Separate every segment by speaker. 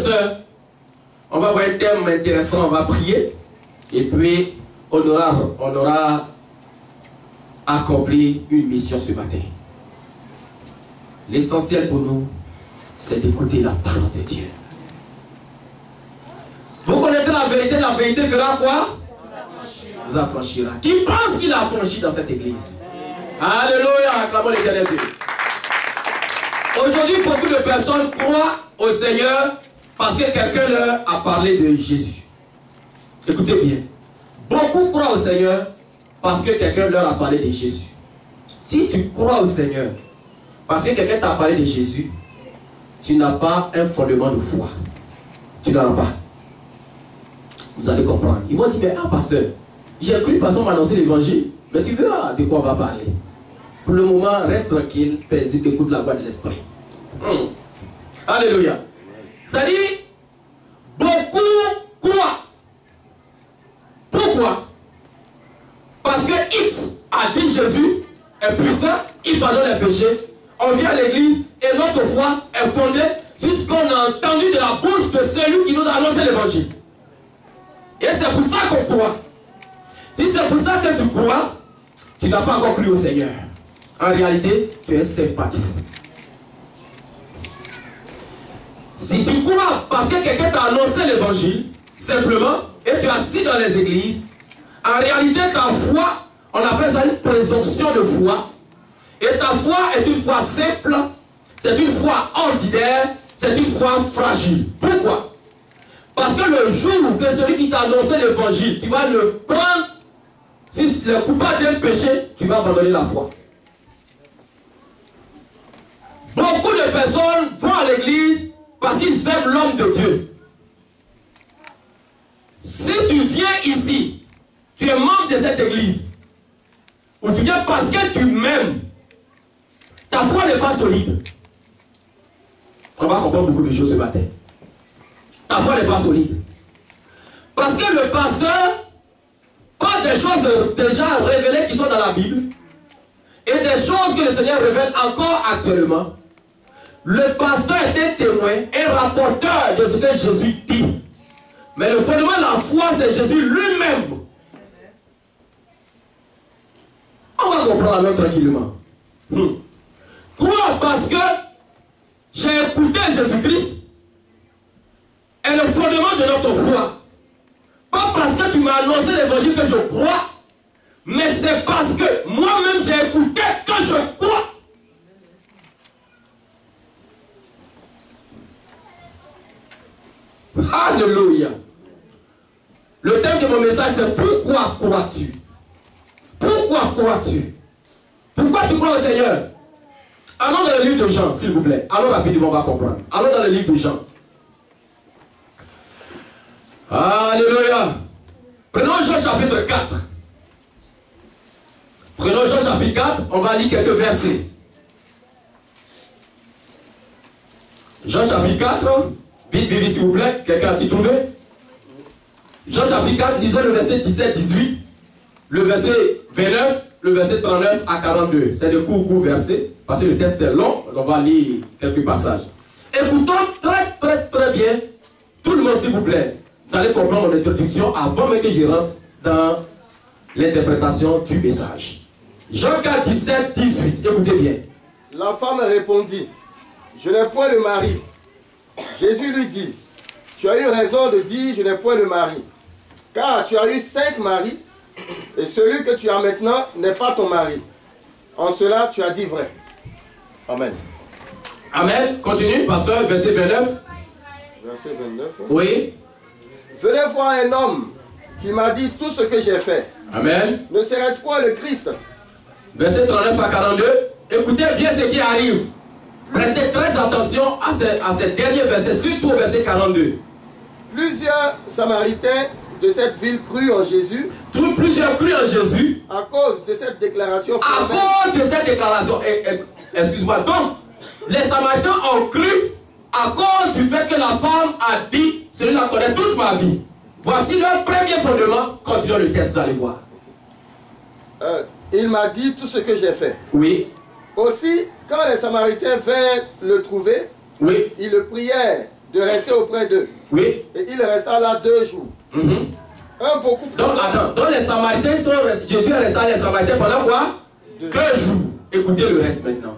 Speaker 1: sœurs, on va voir un thème intéressant, on va prier. Et puis, on aura accompli une mission ce matin. L'essentiel pour nous, c'est d'écouter la parole de Dieu. Vous connaissez la vérité fera quoi? Vous affranchira. Qui pense qu'il a affranchi dans cette église? Alléluia, acclamons l'Éternel Dieu. Aujourd'hui, beaucoup de personnes croient au Seigneur parce que quelqu'un leur a parlé de Jésus. Écoutez bien. Beaucoup croient au Seigneur parce que quelqu'un leur a parlé de Jésus. Si tu crois au Seigneur parce que quelqu'un t'a parlé de Jésus, tu n'as pas un fondement de foi. Tu n'en as pas. Vous allez comprendre. Ils vont dire, mais ah pasteur, j'ai cru pasteur m'annoncer l'évangile, mais tu verras de quoi on va parler. Pour le moment, reste tranquille, paisible, écoute la voix de l'esprit. Alléluia. Ça dit, beaucoup croient. Pourquoi? Parce que X a dit Jésus est puissant, il pardonne les péchés. On vient à l'église et notre foi est fondée sur ce qu'on a entendu de la bouche de celui qui nous a annoncé l'évangile. Et c'est pour ça qu'on croit. Si c'est pour ça que tu crois, tu n'as pas encore cru au Seigneur. En réalité, tu es sympathisant. Si tu crois parce que quelqu'un t'a annoncé l'évangile, simplement, et tu es assis dans les églises, en réalité, ta foi, on appelle ça une présomption de foi. Et ta foi est une foi simple, c'est une foi ordinaire, c'est une foi fragile. Pourquoi? Parce que le jour que celui qui t'a annoncé l'évangile, tu vas le prendre, si le coupable d'un péché, tu vas abandonner la foi. Beaucoup de personnes vont à l'église parce qu'ils aiment l'homme de Dieu. Si tu viens ici, tu es membre de cette église, ou tu viens parce que tu m'aimes, ta foi n'est pas solide. On va comprendre beaucoup de choses ce matin. Ta foi n'est pas solide. Parce que le pasteur parle des choses déjà révélées qui sont dans la Bible et des choses que le Seigneur révèle encore actuellement. Le pasteur est un témoin, un rapporteur de ce que Jésus dit. Mais le fondement de la foi, c'est Jésus lui-même. On va comprendre alors tranquillement. Croire parce que j'ai écouté Jésus-Christ est le fondement de notre foi. Pas parce que tu m'as annoncé l'évangile que je crois, mais c'est parce que moi-même j'ai écouté que je crois. Alléluia. Le thème de mon message c'est pourquoi crois-tu? Pourquoi crois-tu? Pourquoi tu crois au Seigneur? Allons dans le livre de Jean, s'il vous plaît. Allons rapidement, on va comprendre. Allons dans le livre de Jean. Alléluia. Prenons Jean chapitre 4. Prenons Jean chapitre 4, on va lire quelques versets. Jean chapitre 4, vite, vite, s'il vous plaît. Quelqu'un a-t-il trouvé? Jean chapitre 4, lisons le verset 17-18, le verset 29, le verset 39 à 42. C'est de courts versets, parce que le texte est long, on va lire quelques passages. Écoutons très bien, tout le monde s'il vous plaît. Vous allez comprendre mon introduction avant même que je rentre dans l'interprétation du message. Jean 4, 17-18, écoutez bien.
Speaker 2: La femme répondit, je n'ai point de mari. Jésus lui dit, tu as eu raison de dire, je n'ai point de mari. Car tu as eu 5 maris, et celui que tu as maintenant n'est pas ton mari. En cela, tu as dit vrai. Amen.
Speaker 1: Amen. Continue, pasteur, verset 29.
Speaker 2: Verset 29.
Speaker 1: Oui.
Speaker 2: Venez voir un homme qui m'a dit tout ce que j'ai fait.
Speaker 1: Amen.
Speaker 2: Ne serait-ce pas le Christ?
Speaker 1: Verset 39 à 42. Écoutez bien ce qui arrive. Prêtez très attention à ces derniers versets, surtout au verset 42.
Speaker 2: Plusieurs Samaritains de cette ville crurent en Jésus.
Speaker 1: Plusieurs crurent en Jésus.
Speaker 2: À cause de cette déclaration.
Speaker 1: À cause de cette déclaration. Excuse-moi. Donc, les Samaritains ont cru à cause du fait que la femme a dit, celui-là connaît toute ma vie. Voici leur premier fondement. Continuons le texte, vous allez voir.
Speaker 2: Il m'a dit tout ce que j'ai fait.
Speaker 1: Oui.
Speaker 2: Aussi, quand les Samaritains vinrent le trouver,
Speaker 1: oui,
Speaker 2: ils le prièrent de rester auprès d'eux.
Speaker 1: Oui.
Speaker 2: Et il resta là 2 jours. Un beaucoup plus
Speaker 1: Donc, attends, donc les Samaritains sont. Jésus est resté à les Samaritains pendant quoi? 2 jours. Écoutez le reste maintenant.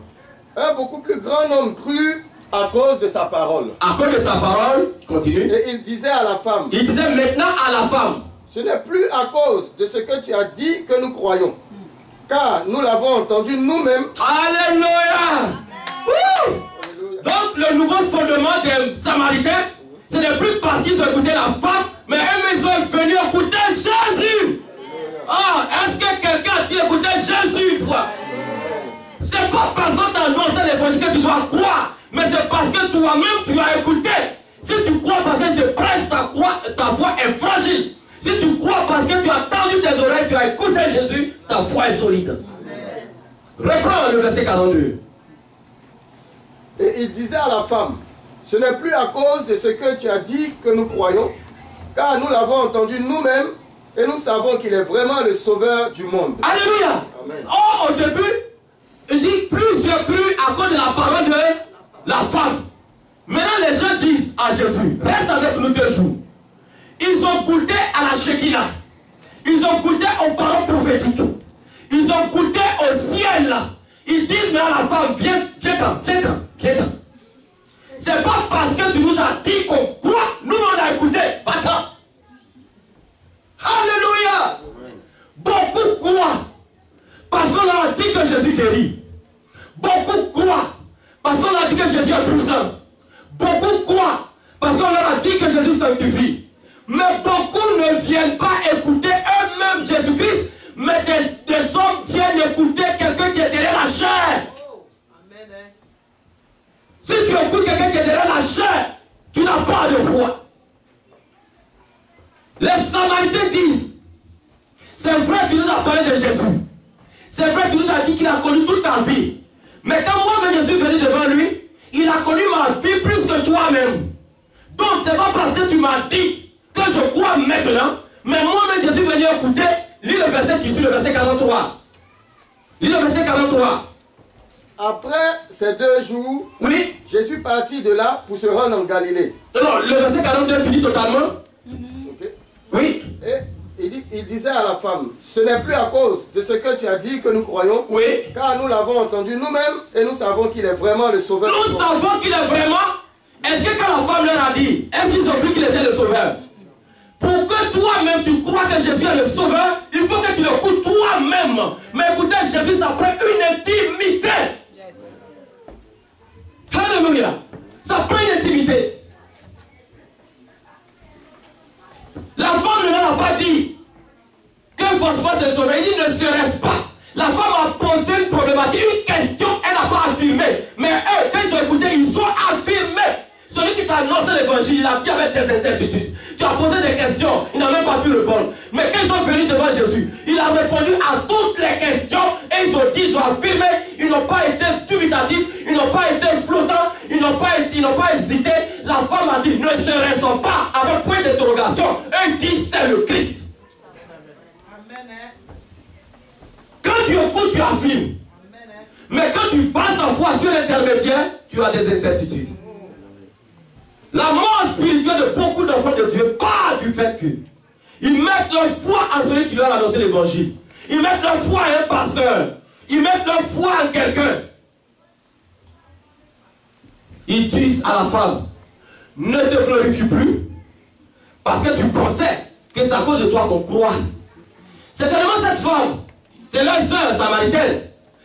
Speaker 2: Un beaucoup plus grand nombre crut à cause de sa parole.
Speaker 1: À cause de sa parole, continue.
Speaker 2: Et il disait à la femme.
Speaker 1: Il disait maintenant à la femme.
Speaker 2: Ce n'est plus à cause de ce que tu as dit que nous croyons. Car nous l'avons entendu nous-mêmes.
Speaker 1: Alléluia! Donc le nouveau fondement des Samaritains, ce n'est plus parce qu'ils ont écouté la femme, mais eux ils sont venus écouter Jésus. Ah, est-ce que quelqu'un a écouté Jésus une fois? C'est pas parce qu'on t'a annoncé l'évangile que tu dois croire, mais c'est parce que toi-même tu as écouté. Si tu crois parce que je te prêche, ta foi est fragile. Si tu crois parce que tu as tendu tes oreilles, tu as écouté Jésus, ta foi est solide. Reprends le verset 42.
Speaker 2: Et il disait à la femme, ce n'est plus à cause de ce que tu as dit que nous croyons, car nous l'avons entendu nous-mêmes et nous savons qu'il est vraiment le sauveur du monde.
Speaker 1: Alléluia. Oh, au début, il dit plusieurs crus à cause de la parole de la femme. Maintenant, les gens disent à Jésus, reste avec nous 2 jours. Ils ont goûté à la Shekinah. Ils ont goûté aux paroles prophétiques. Ils ont goûté au ciel. Ils disent mais à la femme, viens-t'en. C'est pas parce que tu nous as dit qu'on croit, nous on a écouté. Va-t'en. Alléluia. Beaucoup croient parce qu'on leur a dit que Jésus guérit. Beaucoup croient parce qu'on leur a dit que Jésus est puissant. Beaucoup croient parce qu'on leur a dit que Jésus sanctifie. Mais beaucoup ne viennent pas écouter eux-mêmes Jésus-Christ, mais des hommes viennent écouter quelqu'un qui est derrière la chair. Si tu écoutes quelqu'un qui est derrière la chair, tu n'as pas de foi. Les Samaritains disent, c'est vrai que tu nous as parlé de Jésus. C'est vrai que tu nous as dit qu'il a connu toute ta vie. Mais quand moi-même je suis venu devant lui, il a connu ma vie plus que toi-même. Donc c'est pas parce que tu m'as dit que je crois maintenant, mais moi-même je suis venu écouter. Lis le verset qui suit, le verset 43. Lis le verset 43.
Speaker 2: Après ces 2 jours,
Speaker 1: oui,
Speaker 2: Jésus partit de là pour se rendre en Galilée.
Speaker 1: Non, le verset 42 finit totalement.
Speaker 2: Okay.
Speaker 1: Oui.
Speaker 2: Et il disait à la femme, ce n'est plus à cause de ce que tu as dit que nous croyons,
Speaker 1: oui,
Speaker 2: car nous l'avons entendu nous-mêmes et nous savons qu'il est vraiment le sauveur.
Speaker 1: Nous savons qu'il est vraiment. Est-ce que quand la femme leur a dit, est-ce qu'ils ont cru qu'il était le sauveur? Pour que toi-même tu crois que Jésus est le sauveur, il faut que tu l'écoutes toi-même. Mais écoutez, Jésus, ça prend une intimité. Yes. Alléluia. Ça prend une intimité. La femme ne leur a pas dit que forcément c'est le sauveur. Il dit ne serait-ce pas. La femme a posé une problématique, une question, elle n'a pas affirmé. Mais eux, quand ils ont écouté, ils ont affirmé. Celui qui t'a annoncé l'évangile, il a dit avec des incertitudes. Tu as posé des questions, il n'a même pas pu répondre. Mais quand ils sont venus devant Jésus, il a répondu à toutes les questions et ils ont dit, ils ont affirmé, ils n'ont pas été dubitatifs, ils n'ont pas été flottants, ils n'ont pas hésité. La femme a dit, ne serait-ce pas, avec point d'interrogation. Et il dit, c'est le Christ. Quand tu écoutes, tu affirmes. Mais quand tu passes ta foi sur l'intermédiaire, tu as des incertitudes. La mort spirituelle de beaucoup d'enfants de Dieu part du fait qu'ils mettent leur foi à celui qui leur a annoncé l'évangile. Ils mettent leur foi à un pasteur. Ils mettent leur foi en quelqu'un. Ils disent à la femme, ne te glorifie plus, parce que tu pensais que c'est à cause de toi qu'on croit. C'est tellement cette femme, c'était leur soeur samaritaine.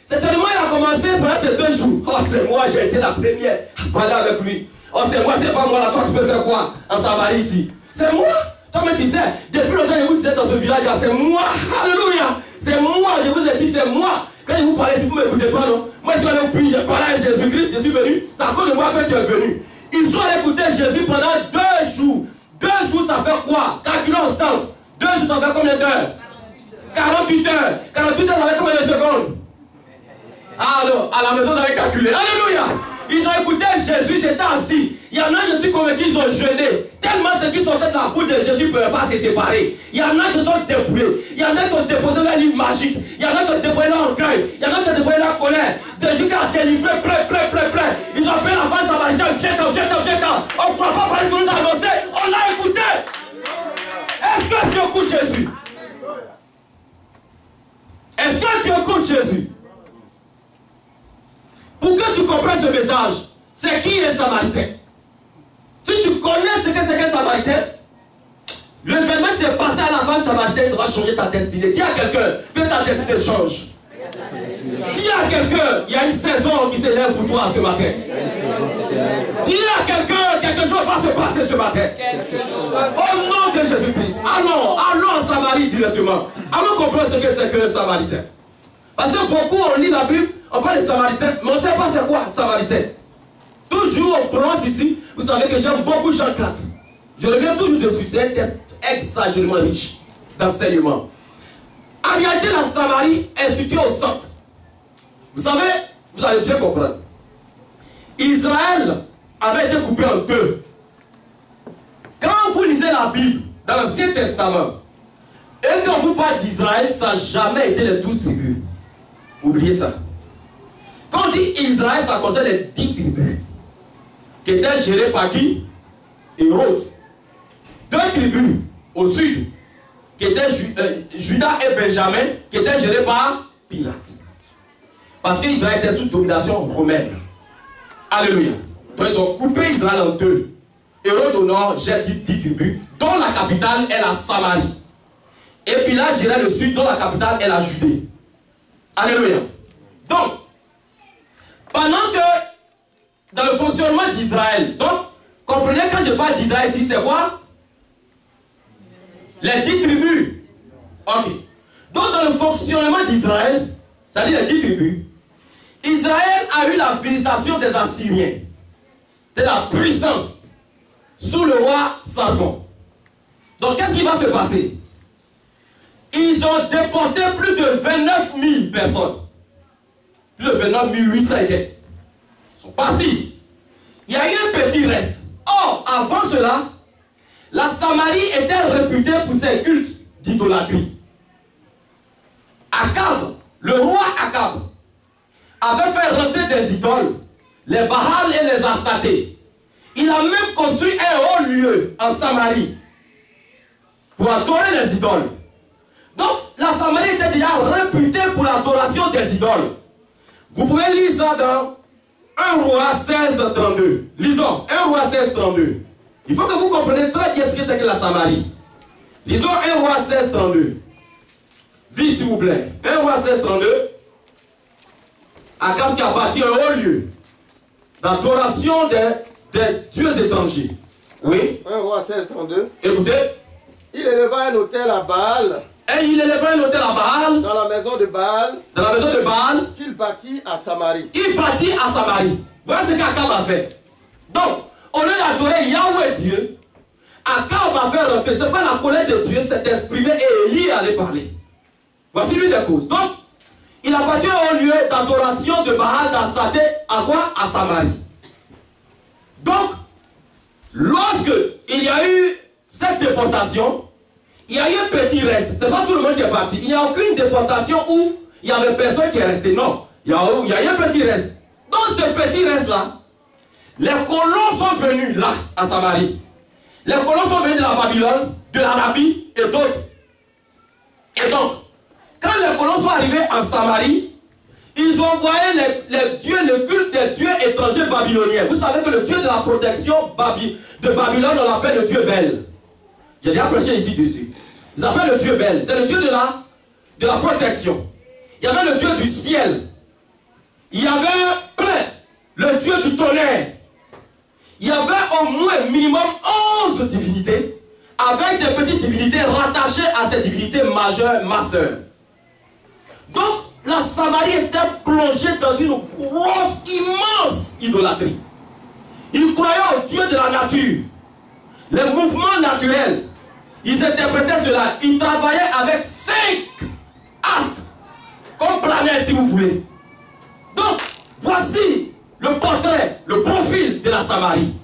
Speaker 1: C'est tellement elle a commencé pendant ces 2 jours. Oh, c'est moi, j'ai été la première à parler avec lui. Oh, c'est moi, c'est pas moi, là, toi, tu peux faire quoi en Samarie ici? C'est moi. Toi, mais tu sais, depuis longtemps, je vous disais dans ce village-là, c'est moi. Alléluia. C'est moi, je vous ai dit, c'est moi. Quand je vous parlais, si vous ne m'écoutez pas, non? Moi, je suis allé au puits, j'ai parlé à Jésus-Christ, je suis venu. C'est à cause de moi que tu es venu. Ils ont écouté Jésus pendant 2 jours. 2 jours, ça fait quoi? Calculons ensemble. 2 jours, ça fait combien d'heures? 48 heures. 48 heures, ça fait combien de secondes? Alors, à la maison, vous allez calculer. Alléluia. Ils ont écouté Jésus, ils étaient assis. Il y en a, je suis convaincu, ils ont jeûné. Tellement ce qui sortait de la bouche de Jésus ne pouvaient pas se séparer. Il y en a qui se sont dépouillés. Il y en a qui ont déposé leur livre magique. Il y en a qui ont déposé leur orgueil. Il y en a qui ont déposé leur colère. Jésus qui a délivré plein. Ils ont appelé la femme samaritaine. Viens-t'en. On ne croit pas parler sur nous annoncer. On l'a écouté. Est-ce que tu écoutes Jésus? Est-ce que tu écoutes Jésus? Pour que tu comprennes ce message, c'est qui est Samaritain? Si tu connais ce que c'est qu'un Samaritain, l'événement qui s'est passé à la femme samaritaine, ça va changer ta destinée. Dis à quelqu'un que ta destinée change. Dis à quelqu'un, il y a une saison qui s'élève pour toi ce matin. Dis à quelqu'un, quelque chose va se passer ce matin. Au nom de Jésus-Christ. Allons en Samarie directement. Allons comprendre ce que c'est qu'un Samaritain. Parce que beaucoup, on lit la Bible, on parle de Samaritain, mais on ne sait pas c'est quoi Samaritain. Toujours on prononce ici, vous savez que j'aime beaucoup Jean 4. Je reviens toujours dessus, c'est un texte exagérément riche d'enseignement. En réalité, la Samarie est située au centre. Vous savez, vous allez bien comprendre. Israël avait été coupé en deux. Quand vous lisez la Bible, dans l'Ancien Testament, et quand vous parlez d'Israël, ça n'a jamais été les 12 tribus. Oubliez ça. Quand on dit Israël, ça concerne les 10 tribus, qui étaient gérées par qui? Hérode. 2 tribus au sud, qui étaient Judas et Benjamin, qui étaient gérées par Pilate. Parce qu'Israël était sous domination romaine. Alléluia. Donc ils ont coupé Israël en deux. Hérode au nord gère 10 tribus, dont la capitale est la Samarie. Et Pilate gérait le sud, dont la capitale est la Judée. Alléluia. Donc, pendant que dans le fonctionnement d'Israël, donc, comprenez quand je parle d'Israël ici, c'est quoi? Les 10 tribus. Ok. Donc, dans le fonctionnement d'Israël, c'est-à-dire les 10 tribus, Israël a eu la visitation des Assyriens, de la puissance, sous le roi Sargon. Donc, qu'est-ce qui va se passer? Ils ont déporté plus de 29 000 personnes. Plus de 29 800 étaient. Ils sont partis. Il y a eu un petit reste. Or, avant cela, la Samarie était réputée pour ses cultes d'idolâtrie. Akab, le roi Akab, avait fait rentrer des idoles, les Baal et les Astaté. Il a même construit un haut lieu en Samarie pour adorer les idoles. Donc, la Samarie était déjà réputée pour l'adoration des idoles. Vous pouvez lire ça dans 1 Roi 16, 32. Lisons 1 Roi 16, 32. Il faut que vous compreniez très bien ce que c'est que la Samarie. Lisons 1 Roi 16, 32. Vite, s'il vous plaît. 1 Roi 16, 32. Akab qui a bâti un haut lieu d'adoration des dieux étrangers. Oui.
Speaker 2: 1 Roi 16, 32.
Speaker 1: Écoutez.
Speaker 2: Il éleva un autel à Baal.
Speaker 1: Et il éleva un autel à Baal.
Speaker 2: Dans la maison de Baal.
Speaker 1: Dans la maison de Baal.
Speaker 2: Qu'il bâtit à Samarie.
Speaker 1: Il bâtit à Samarie. Voilà ce qu'Akab a fait. Donc, au lieu d'adorer Yahweh Dieu, Akab a fait rentrer. Ce n'est pas la colère de Dieu, s'est exprimé et Élie allait parler. Voici l'une des causes. Donc, il a bâti un lieu d'adoration de Baal d'Astaté à quoi? À Samarie. Donc, lorsque il y a eu cette déportation, il y a eu un petit reste. Ce n'est pas tout le monde qui est parti. Il n'y a aucune déportation où il n'y avait personne qui est resté. Non. Il y a eu un petit reste. Dans ce petit reste-là, les colons sont venus là, à Samarie. Les colons sont venus de la Babylone, de l'Arabie et d'autres. Et donc, quand les colons sont arrivés en Samarie, ils ont envoyé les dieux, le culte des dieux étrangers babyloniens. Vous savez que le dieu de la protection de Babylone, on l'appelle le dieu Bel. J'ai déjà prêché ici dessus. Ils appellent le dieu Bel. C'est le dieu de la protection. Il y avait le dieu du ciel. Il y avait le dieu du tonnerre. Il y avait au moins minimum 11 divinités, avec des petites divinités rattachées à ces divinités majeures, master. Donc, la Samarie était plongée dans une grosse, immense idolâtrie. Ils croyaient au Dieu de la nature, les mouvements naturels. Ils interprétaient cela. Ils travaillaient avec 5 astres, comme planètes si vous voulez. Donc, voici le portrait, le profil de la Samarie.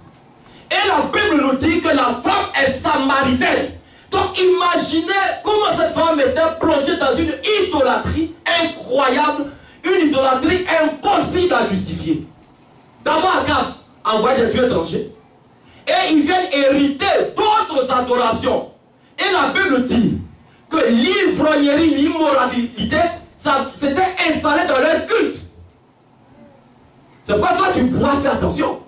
Speaker 1: Et la Bible nous dit que la femme est samaritaine. Donc imaginez comment cette femme était plongée dans une idolâtrie incroyable, une idolâtrie impossible à justifier. D'abord, Akab envoie des dieux étrangers et ils viennent hériter d'autres adorations. Et la Bible dit que l'ivrognerie, l'immoralité, s'était installé dans leur culte. C'est pourquoi toi tu pourras faire attention.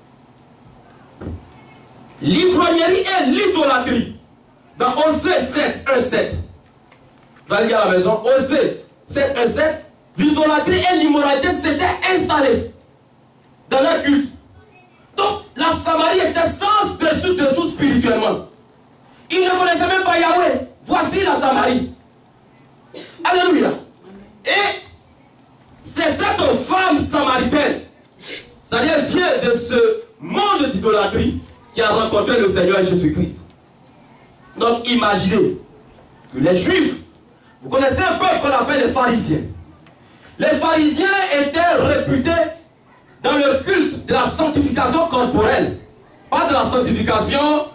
Speaker 1: L'ivrognerie et l'idolâtrie. Dans Osée 7, 1, 7. Vous allez dire à la maison, Osée 7, 1, 7. L'idolâtrie et l'immoralité s'étaient installées dans leur culte. Donc la Samarie était sans dessous spirituellement. Ils ne connaissaient même pas Yahweh. Voici la Samarie. Alléluia. Et c'est cette femme samaritaine, c'est-à-dire vient de ce monde d'idolâtrie, qui a rencontré le Seigneur Jésus-Christ. Donc imaginez que les Juifs, vous connaissez un peu qu'on appelle les pharisiens. Les pharisiens étaient réputés dans le culte de la sanctification corporelle, pas de la sanctification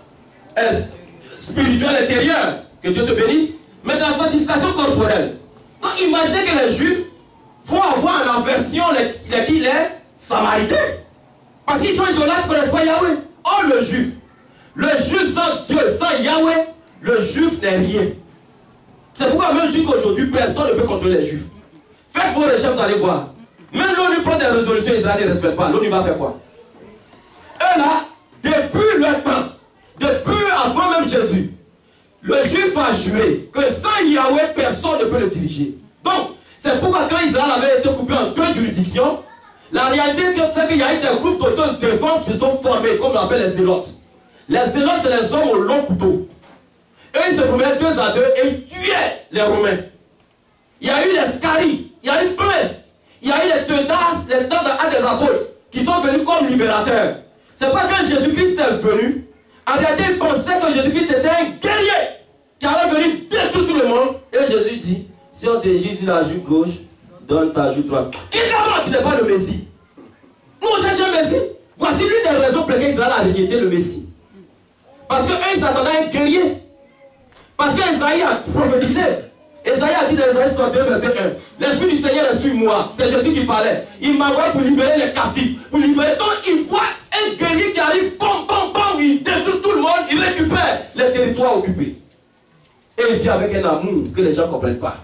Speaker 1: spirituelle intérieure, que Dieu te bénisse, mais de la sanctification corporelle. Donc imaginez que les Juifs vont avoir en aversion les Samaritains. Parce qu'ils sont idolâtres, ils ne connaissent pas Yahweh. Or le Juif sans Dieu, sans Yahweh, le Juif n'est rien. C'est pourquoi même jusqu'aujourd'hui, personne ne peut contrôler les Juifs. Faites vos recherches, vous allez voir. Même l'ONU prend des résolutions, Israël ne respecte pas. L'ONU va faire quoi? Eux là, depuis le temps, depuis avant même Jésus, le Juif a juré que sans Yahweh, personne ne peut le diriger. Donc, c'est pourquoi quand Israël avait été coupé en 2 juridictions, la réalité, c'est qu'il y a eu des groupes d'autodéfense qui sont formés, comme on appelle les zélotes. Les zélotes, c'est les hommes au long couteau. Eux, ils se promenaient 2 à 2 et ils tuaient les Romains. Il y a eu les scaries, il y a eu plein. Il y a eu les Teudas, les temps des apôtres, qui sont venus comme libérateurs. C'est pas quand Jésus-Christ est venu, en réalité, ils pensaient que Jésus-Christ était un guerrier qui allait venir détruire tout le monde. Et Jésus dit, si on s'agit sur la joue gauche, donne ta joue droite. Qui n'est pas le Messie? Nous, on cherche un Messie. Voici l'une des raisons pour lesquelles Israël a rejeté le Messie. Parce qu'eux, ils s'attendaient à un guerrier. Parce qu'Esaïe a prophétisé. Esaïe a dit dans Esaïe 62, verset 1. L'Esprit du Seigneur est sur moi. C'est Jésus qui parlait. Il m'a envoyé pour libérer les captifs. Pour libérer. Donc, il voit un guerrier qui arrive, bam, bam, bam, il détruit tout le monde, il récupère les territoires occupés. Et il vit avec un amour que les gens ne comprennent pas.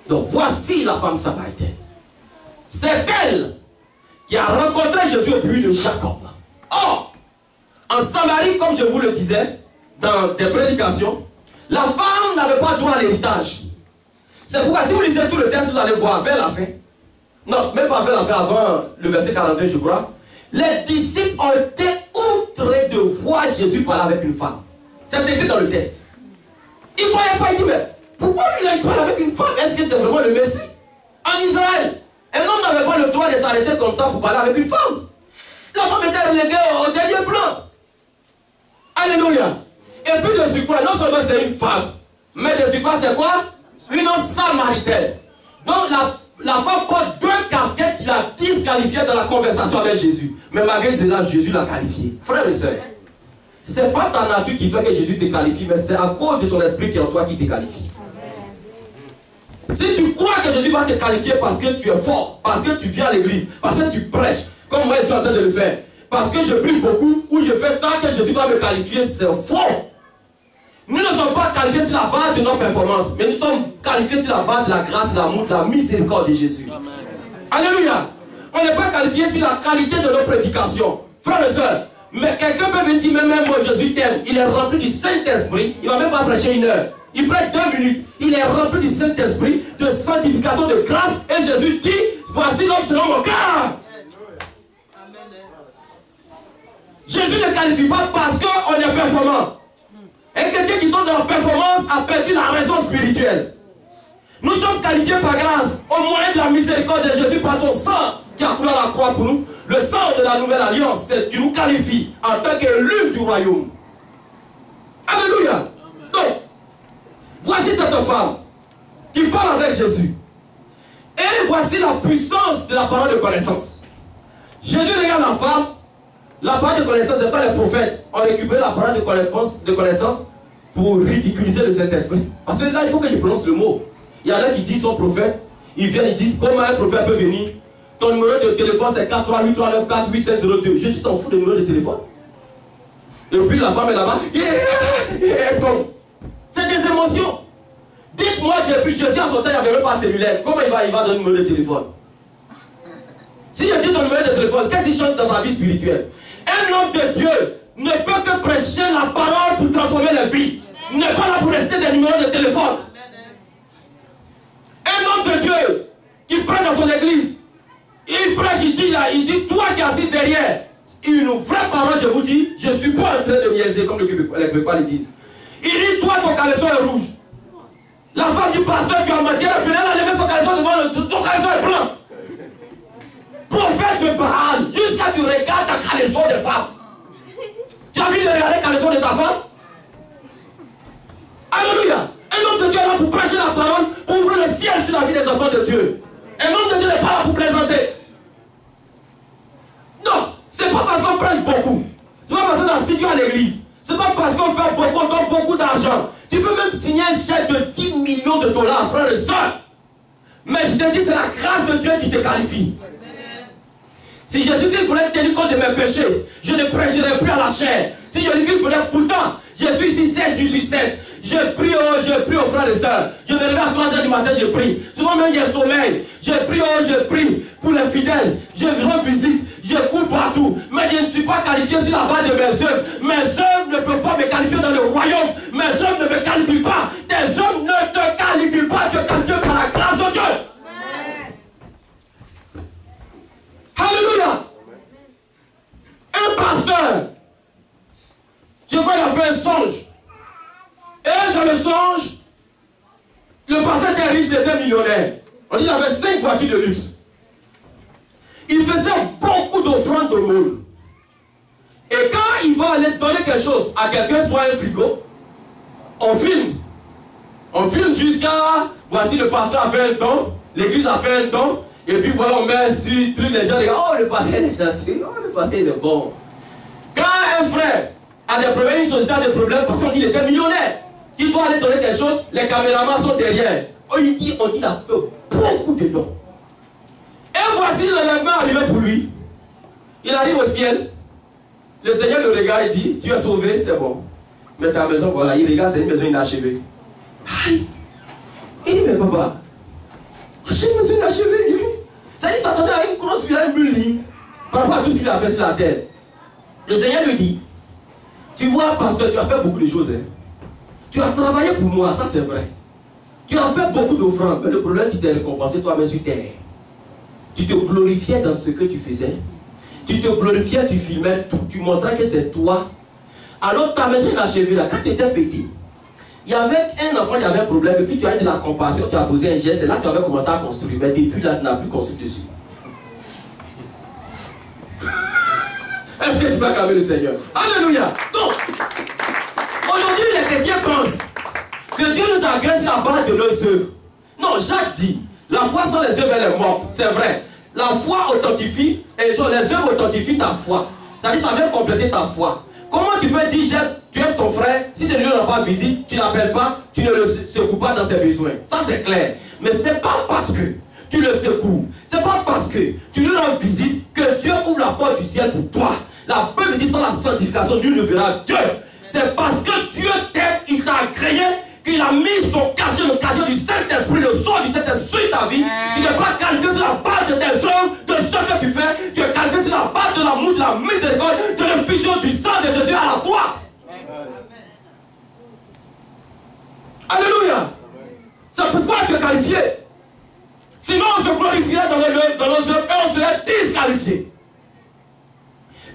Speaker 1: Donc, voici la femme samaritaine. C'est elle qui a rencontré Jésus au puits de Jacob. Or, en Samarie, comme je vous le disais, dans des prédications, la femme n'avait pas droit à l'héritage. C'est pourquoi si vous lisez tout le texte, vous allez voir vers la fin. Non, même pas vers la fin, avant le verset 42, je crois. Les disciples ont été outrés de voir Jésus parler avec une femme. C'est écrit dans le texte. Ils ne croyaient pas, ils disent, mais pourquoi il parle avec une femme? Est-ce que c'est vraiment le Messie? En Israël, un homme n'avait pas le droit de s'arrêter comme ça pour parler avec une femme. La femme était reléguée au dernier plan. Alléluia. Et puis de surcroît, non seulement c'est une femme, mais de surcroît c'est quoi? Une samaritaine. Donc la femme porte 2 casquettes qui la disqualifiaient dans la conversation avec Jésus. Mais malgré cela, Jésus l'a qualifiée. Frères et sœurs, ce n'est pas ta nature qui fait que Jésus te qualifie, mais c'est à cause de son esprit qui est en toi qui te qualifie. Si tu crois que Jésus va te qualifier parce que tu es fort, parce que tu viens à l'église, parce que tu prêches, comme moi je suis en train de le faire, parce que je prie beaucoup, ou je fais tant que Jésus va me qualifier, c'est faux. Nous ne sommes pas qualifiés sur la base de nos performances, mais nous sommes qualifiés sur la base de la grâce, de l'amour, de la miséricorde de Jésus. Amen. Alléluia. On n'est pas qualifié sur la qualité de nos prédications. Frères et sœurs, mais quelqu'un peut venir dire, même moi Jésus t'aime, il est rempli du Saint-Esprit, il ne va même pas prêcher 1 heure. Il prête 2 minutes, il est rempli du Saint-Esprit, de sanctification, de grâce, et Jésus dit, voici l'homme selon mon cœur. Jésus ne qualifie pas parce qu'on est performant. Un chrétien qui tombe dans la performance a perdu la raison spirituelle. Nous sommes qualifiés par grâce, au moyen de la miséricorde de Jésus, par son sang qui a coulé à la croix pour nous. Le sang de la nouvelle alliance, c'est qui nous qualifie en tant qu'élus du royaume. Alléluia. Donc, voici cette femme qui parle avec Jésus. Et voici la puissance de la parole de connaissance. Jésus regarde la femme, La parole de connaissance, ce n'est pas les prophètes. On récupère la parole de connaissance pour ridiculiser le Saint-Esprit. Parce que là, il faut que je prononce le mot. Il y en a qui disent son prophète. Ils viennent, ils disent comment un prophète peut venir. Ton numéro de téléphone, c'est 438 394 8702. Je suis s'en fout de numéro de téléphone. Et puis la femme est là-bas. C'est des émotions. Dites-moi, depuis Jésus à son temps, il n'y avait même pas cellulaire. Comment il va donner un numéro de téléphone? Si je dis ton numéro de téléphone, qu'est-ce qu'il change dans ta vie spirituelle? Un homme de Dieu ne peut que prêcher la parole pour transformer la vie. Il n'est pas là pour rester des numéros de téléphone. Un homme de Dieu qui prêche dans son église, il prêche, il dit, toi qui es assis derrière, une vraie parole, je vous dis, je ne suis pas en train de niaiser comme les Québécois le disent. Il dit, toi ton caleçon est rouge. La femme du pasteur, tu as menti, elle a levé son caleçon devant ton caleçon est blanc. Prophète de Baal, jusqu'à ce que tu regardes ta caleçon de femme. Tu as envie de regarder la caleçon de ta femme? Alléluia. Un homme de Dieu est là pour prêcher la parole, pour ouvrir le ciel sur la vie des enfants de Dieu. Un homme de Dieu n'est pas là pour plaisanter. Non, c'est pas parce qu'on prêche beaucoup. C'est pas parce qu'on assidu à l'église. C'est pas parce qu'on fait beaucoup, on donne beaucoup d'argent. Tu peux même signer un chèque de 10 millions de dollars, frère et soeur. Mais je te dis, c'est la grâce de Dieu qui te qualifie. Si Jésus-Christ voulait tenir compte de mes péchés, je ne prêcherai plus à la chair. Si Jésus-Christ voulait, pourtant, je suis ici 16, je suis 7. Je prie aux frères et sœurs. Je me réveille à 3 h du matin, je prie. Souvent même j'ai sommeil. Je prie pour les fidèles. Je rends visite. Je cours partout. Mais je ne suis pas qualifié sur la base de mes œuvres. Mes œuvres ne peuvent pas me qualifier dans le royaume. Mes œuvres ne me qualifient pas. Tes œuvres ne te qualifient pas. Tu es qualifié par la grâce de Dieu. Alléluia. Un pasteur, je vois il a fait un songe. Et dans le songe, le pasteur était riche, il était millionnaire. On dit qu'il avait 5 voitures de luxe. Il faisait beaucoup d'offrandes de môle. Et quand il va aller donner quelque chose à quelqu'un, soit un frigo, on filme. On filme jusqu'à, voici le pasteur a fait un don, l'église a fait un don, et puis voilà, on met sur le truc, les gens regardent, oh le pasteur est gentil, oh le pasteur est bon. Quand un frère a des problèmes, une société a des problèmes, parce qu'on dit qu'il était millionnaire, il doit aller donner quelque chose, les caméramans sont derrière. On dit qu'il a fait beaucoup de dons. Et voici le lendemain arrivé pour lui. Il arrive au ciel. Le Seigneur le regarde et dit, tu es sauvé, c'est bon. Mais ta maison, voilà, il regarde, c'est une maison inachevée. Aïe. Il dit, mais papa, j'ai une maison inachevée. Ça dit, il s'attendait à une grosse villa, une bulle par rapport à tout ce qu'il a fait sur la terre. Le Seigneur lui dit, tu vois, parce que tu as fait beaucoup de choses. Hein. Tu as travaillé pour moi, ça c'est vrai. Tu as fait beaucoup d'offrandes, mais le problème, tu t'es récompensé toi-même sur terre. Tu te glorifiais dans ce que tu faisais. Tu te glorifiais, tu filmais tout. Tu montrais que c'est toi. Alors ta maison inachevée là, quand tu étais petit, il y avait un enfant qui avait un problème, et puis tu as eu de la compassion, tu as posé un geste, et là tu avais commencé à construire. Mais depuis là, tu n'as plus construit dessus. Est-ce que tu peux acclamer le Seigneur? Alléluia! Donc, aujourd'hui les chrétiens pensent que Dieu nous a grâce sur la base de nos œuvres. Non, Jacques dit, la foi sans les œuvres, elle est morte. C'est vrai. La foi authentifie, et les œuvres authentifient ta foi. C'est-à-dire, ça vient compléter ta foi. Comment tu peux dire, tu aimes ton frère, si tu ne lui rends pas visite, tu ne l'appelles pas, tu ne le secoues pas dans ses besoins. Ça, c'est clair. Mais ce n'est pas parce que tu le secoues, ce n'est pas parce que tu lui rends visite que Dieu ouvre la porte du ciel pour toi. La Bible dit sans la sanctification, Dieu ne verra Dieu. C'est parce que Dieu t'aime, il t'a créé, qu'il a mis son cachet, le cachet du Saint-Esprit, le sort du Saint-Esprit sur ta vie. Tu n'es pas qualifié sur la base de tes œuvres, de ce que tu fais. Tu es qualifié sur la base de l'amour, de la miséricorde, de l'effusion du sang de Jésus à la croix. Alléluia. C'est pourquoi tu es qualifié. Sinon on se glorifierait dans nos œuvres et on serait disqualifié.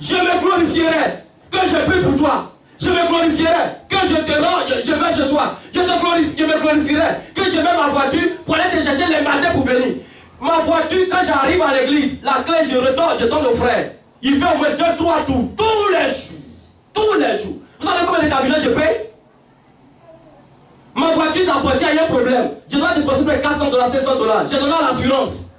Speaker 1: Je me glorifierai que je prie pour toi. Je me glorifierai que je te rends, je vais chez toi. Je me glorifierai que je mets ma voiture pour aller te chercher les matins pour venir. Ma voiture, quand j'arrive à l'église, la clé, je retourne, je donne au frère. Il fait au moins 2-3 tours, tous les jours. Tous les jours. Vous savez combien de cabinets je paye? Ma voiture d'apporter, il y a un problème. Je dois déposer $400, $500. Je donne à l'assurance.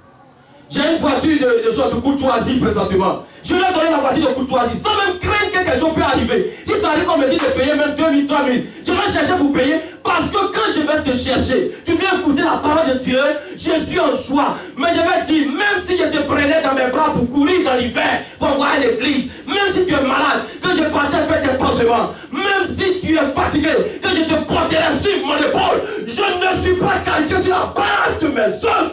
Speaker 1: J'ai une voiture de courtoisie présentement. Je lui ai donné la voiture de courtoisie sans même craindre que quelque chose peut arriver. Si ça arrive qu'on me dit de payer même 2000, 3000, je vais chercher pour payer parce que quand je vais te chercher, tu viens écouter la parole de Dieu, je suis en joie. Mais je vais te dire, même si je te prenais dans mes bras pour courir dans l'hiver, pour voir l'église, même si tu es malade, que je partais faire tes pansements, même si tu es fatigué, que je te porterai sur mon épaule, je ne suis pas qualifié sur la base de mes œuvres.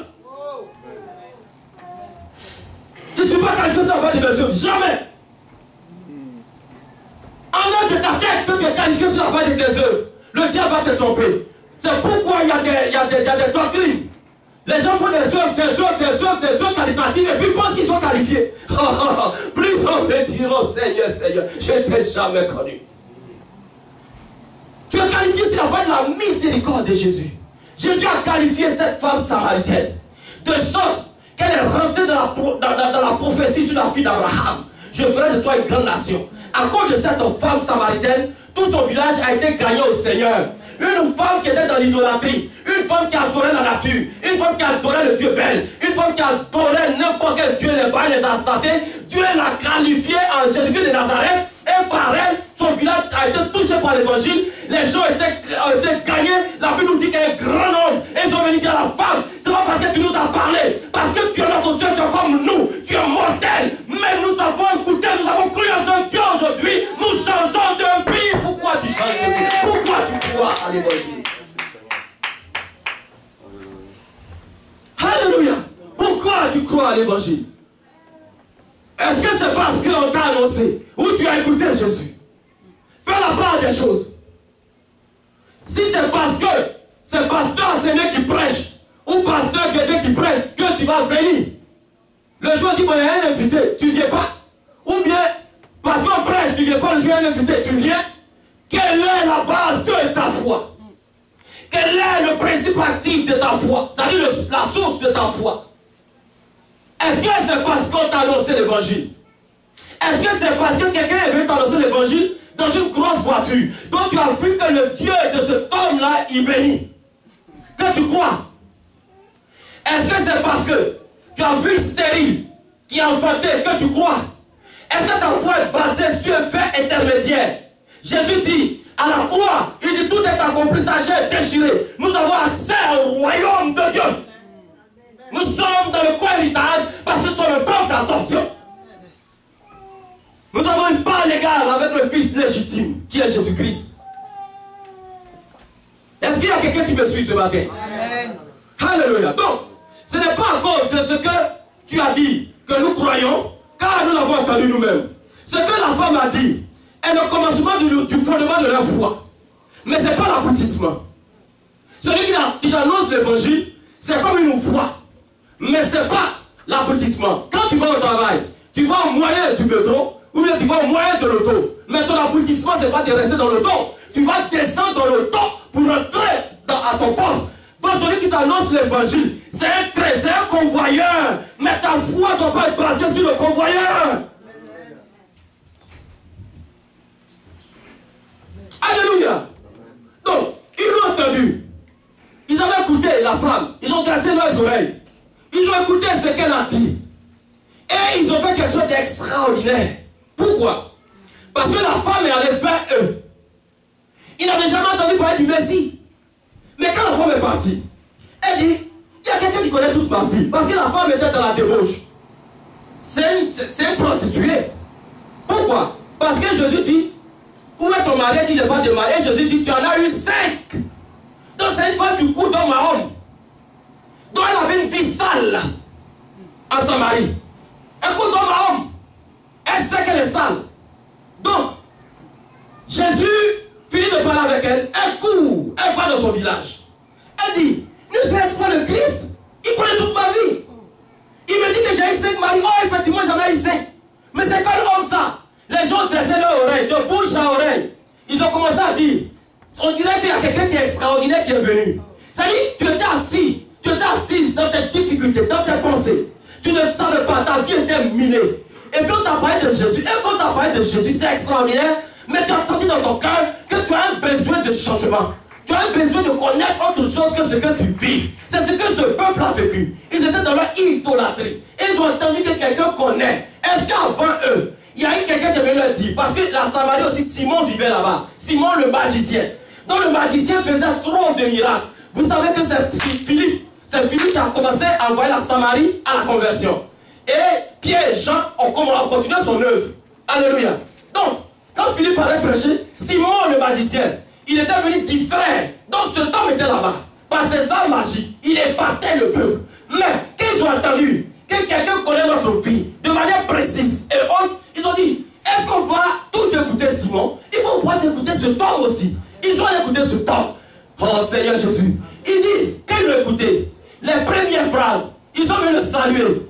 Speaker 1: Je ne suis pas qualifié sur la base de mes œuvres, jamais. En dehors de ta tête que tu es qualifié sur la base de tes œuvres, le diable va te tromper. C'est pourquoi il y a des doctrines. Les gens font des œuvres qualitatives et puis ils pensent qu'ils sont qualifiés. Plus on me diront, Seigneur, Seigneur, je ne t'ai jamais connu. Tu es qualifié sur la base de la miséricorde de Jésus. Jésus a qualifié cette femme samaritaine de sorte qu'elle est rentrée dans la prophétie sur la fille d'Abraham. Je ferai de toi une grande nation. À cause de cette femme samaritaine, tout son village a été gagné au Seigneur. Une femme qui était dans l'idolâtrie, une femme qui adorait la nature, une femme qui adorait le Dieu belle, une femme qui adorait n'importe quel Dieu, les bails, les astatés. Dieu l'a qualifiée en Jésus-Christ de Nazareth, et par elle, son village a été touché par l'évangile. Les gens ont été gagnés. La Bible nous dit qu'elle est un grand homme. Et ils ont venu dire à la femme, c'est pas parce que tu nous as parlé, parce que tu es notre Dieu, tu es comme nous, tu es mortel. Mais nous avons écouté, nous avons cru en un Dieu aujourd'hui. Nous changeons de vie. Pourquoi tu changes de vie? Pourquoi tu crois à l'évangile? Alléluia. Pourquoi tu crois à l'évangile? Est-ce que c'est parce qu'on t'a annoncé ou tu as écouté Jésus? Fais la part des choses. Si c'est parce que c'est pasteur Seigneur qui prêche ou pasteur quelqu'un qui prêche que tu vas venir, le jour dit, bon, il y a un invité, tu ne viens pas. Ou bien, parce qu'on prêche, tu ne viens pas, le jour il y a un invité, tu viens. Quelle est la base de ta foi? Quel est le principe actif de ta foi? C'est-à-dire la source de ta foi? Est-ce que c'est parce qu'on t'a annoncé l'évangile? Est-ce que c'est parce que quelqu'un est venu t'annoncer l'évangile dans une grosse voiture? Donc tu as vu que le Dieu de cet homme-là, il bénit. Que tu crois? Est-ce que c'est parce que tu as vu une stérile qui a enfanté que tu crois? Est-ce que ta foi est basée sur un fait intermédiaire? Jésus dit, à la croix, il dit tout est accompli, sa chair est déchirée. Nous avons accès au royaume de Dieu. Nous sommes dans le co-héritage parce que nous sommes un peuple d'adoption. Nous avons une part légale avec le fils légitime qui est Jésus-Christ. Est-ce qu'il y a quelqu'un qui me suit ce matin? Amen. Alléluia. Donc, ce n'est pas à cause de ce que tu as dit que nous croyons, car nous l'avons entendu nous-mêmes. Ce que la femme a dit est le commencement du fondement de la foi. Mais ce n'est pas l'aboutissement. Celui qui annonce l'évangile, c'est comme une foi. Mais ce n'est pas l'aboutissement. Quand tu vas au travail, tu vas au moyen du métro, ou bien tu vas au moyen de l'auto. Mais ton aboutissement, ce n'est pas de rester dans l'auto. Tu vas descendre dans l'auto pour rentrer à ton poste. Donc celui qui t'annonce l'évangile, c'est un trésor convoyeur. Mais ta foi doit pas être basée sur le convoyeur. Alléluia. Donc, ils l'ont entendu. Ils avaient écouté la femme. Ils ont dressé leurs oreilles. Ils ont écouté ce qu'elle a dit. Et ils ont fait quelque chose d'extraordinaire. Pourquoi? Parce que la femme est allée vers eux. Ils n'avaient jamais entendu parler du Messie. Mais quand la femme est partie, elle dit, il y a quelqu'un qui connaît toute ma vie. Parce que la femme était dans la débauche. C'est une prostituée. Pourquoi? Parce que Jésus dit, où est ton mari? Il n'est pas de mari. Et Jésus dit, tu en as eu 5. Donc c'est une femme du coup d'homme à homme. Donc elle avait une vie sale à son mari. Écoute d'homme à homme. Elle sait qu'elle est sale. Donc, Jésus finit de parler avec elle. Elle court. Elle va dans son village. Elle dit, ne serait-ce pas le Christ? Il connaît toute ma vie. Il me dit que j'ai eu 5 maris. Oh, effectivement, j'en ai eu 5. Mais c'est quel homme ça? Les gens dressaient leurs oreilles, de bouche à oreille. Ils ont commencé à dire, on dirait qu'il y a quelqu'un qui est extraordinaire qui est venu. C'est-à-dire, tu étais assis. Tu étais assise dans tes difficultés, dans tes pensées. Tu ne savais pas, ta vie était minée. Et puis on t'a parlé de Jésus. Et quand on t'a parlé de Jésus, c'est extraordinaire. Mais tu as senti dans ton cœur que tu as un besoin de changement. Tu Tu as besoin de connaître autre chose que ce que tu vis. C'est ce que ce peuple a vécu. Ils étaient dans leur idolâtrie. Ils ont entendu que quelqu'un connaît. Est-ce qu'avant eux, il y a eu quelqu'un qui avait leur dit, parce que la Samarie aussi, Simon vivait là-bas. Simon le magicien. Donc le magicien faisait trop de miracles. Vous savez que c'est Philippe. C'est Philippe qui a commencé à envoyer la Samarie à la conversion. Et Pierre et Jean ont continué son œuvre. Alléluia. Donc, quand Philippe allait prêcher, Simon le magicien, il était venu distraire. Donc cet homme était là-bas. Par ses armes magiques, il épatait le peuple. Mais qu'ils ont entendu que quelqu'un connaît notre vie de manière précise et haute, ils ont dit, est-ce qu'on va tout écouter Simon? Il faut pouvoir écouter cet homme aussi. Ils ont écouté cet homme. Oh Seigneur Jésus. Ils disent, quand ils l'ont écouté, les premières phrases, ils ont venu le saluer.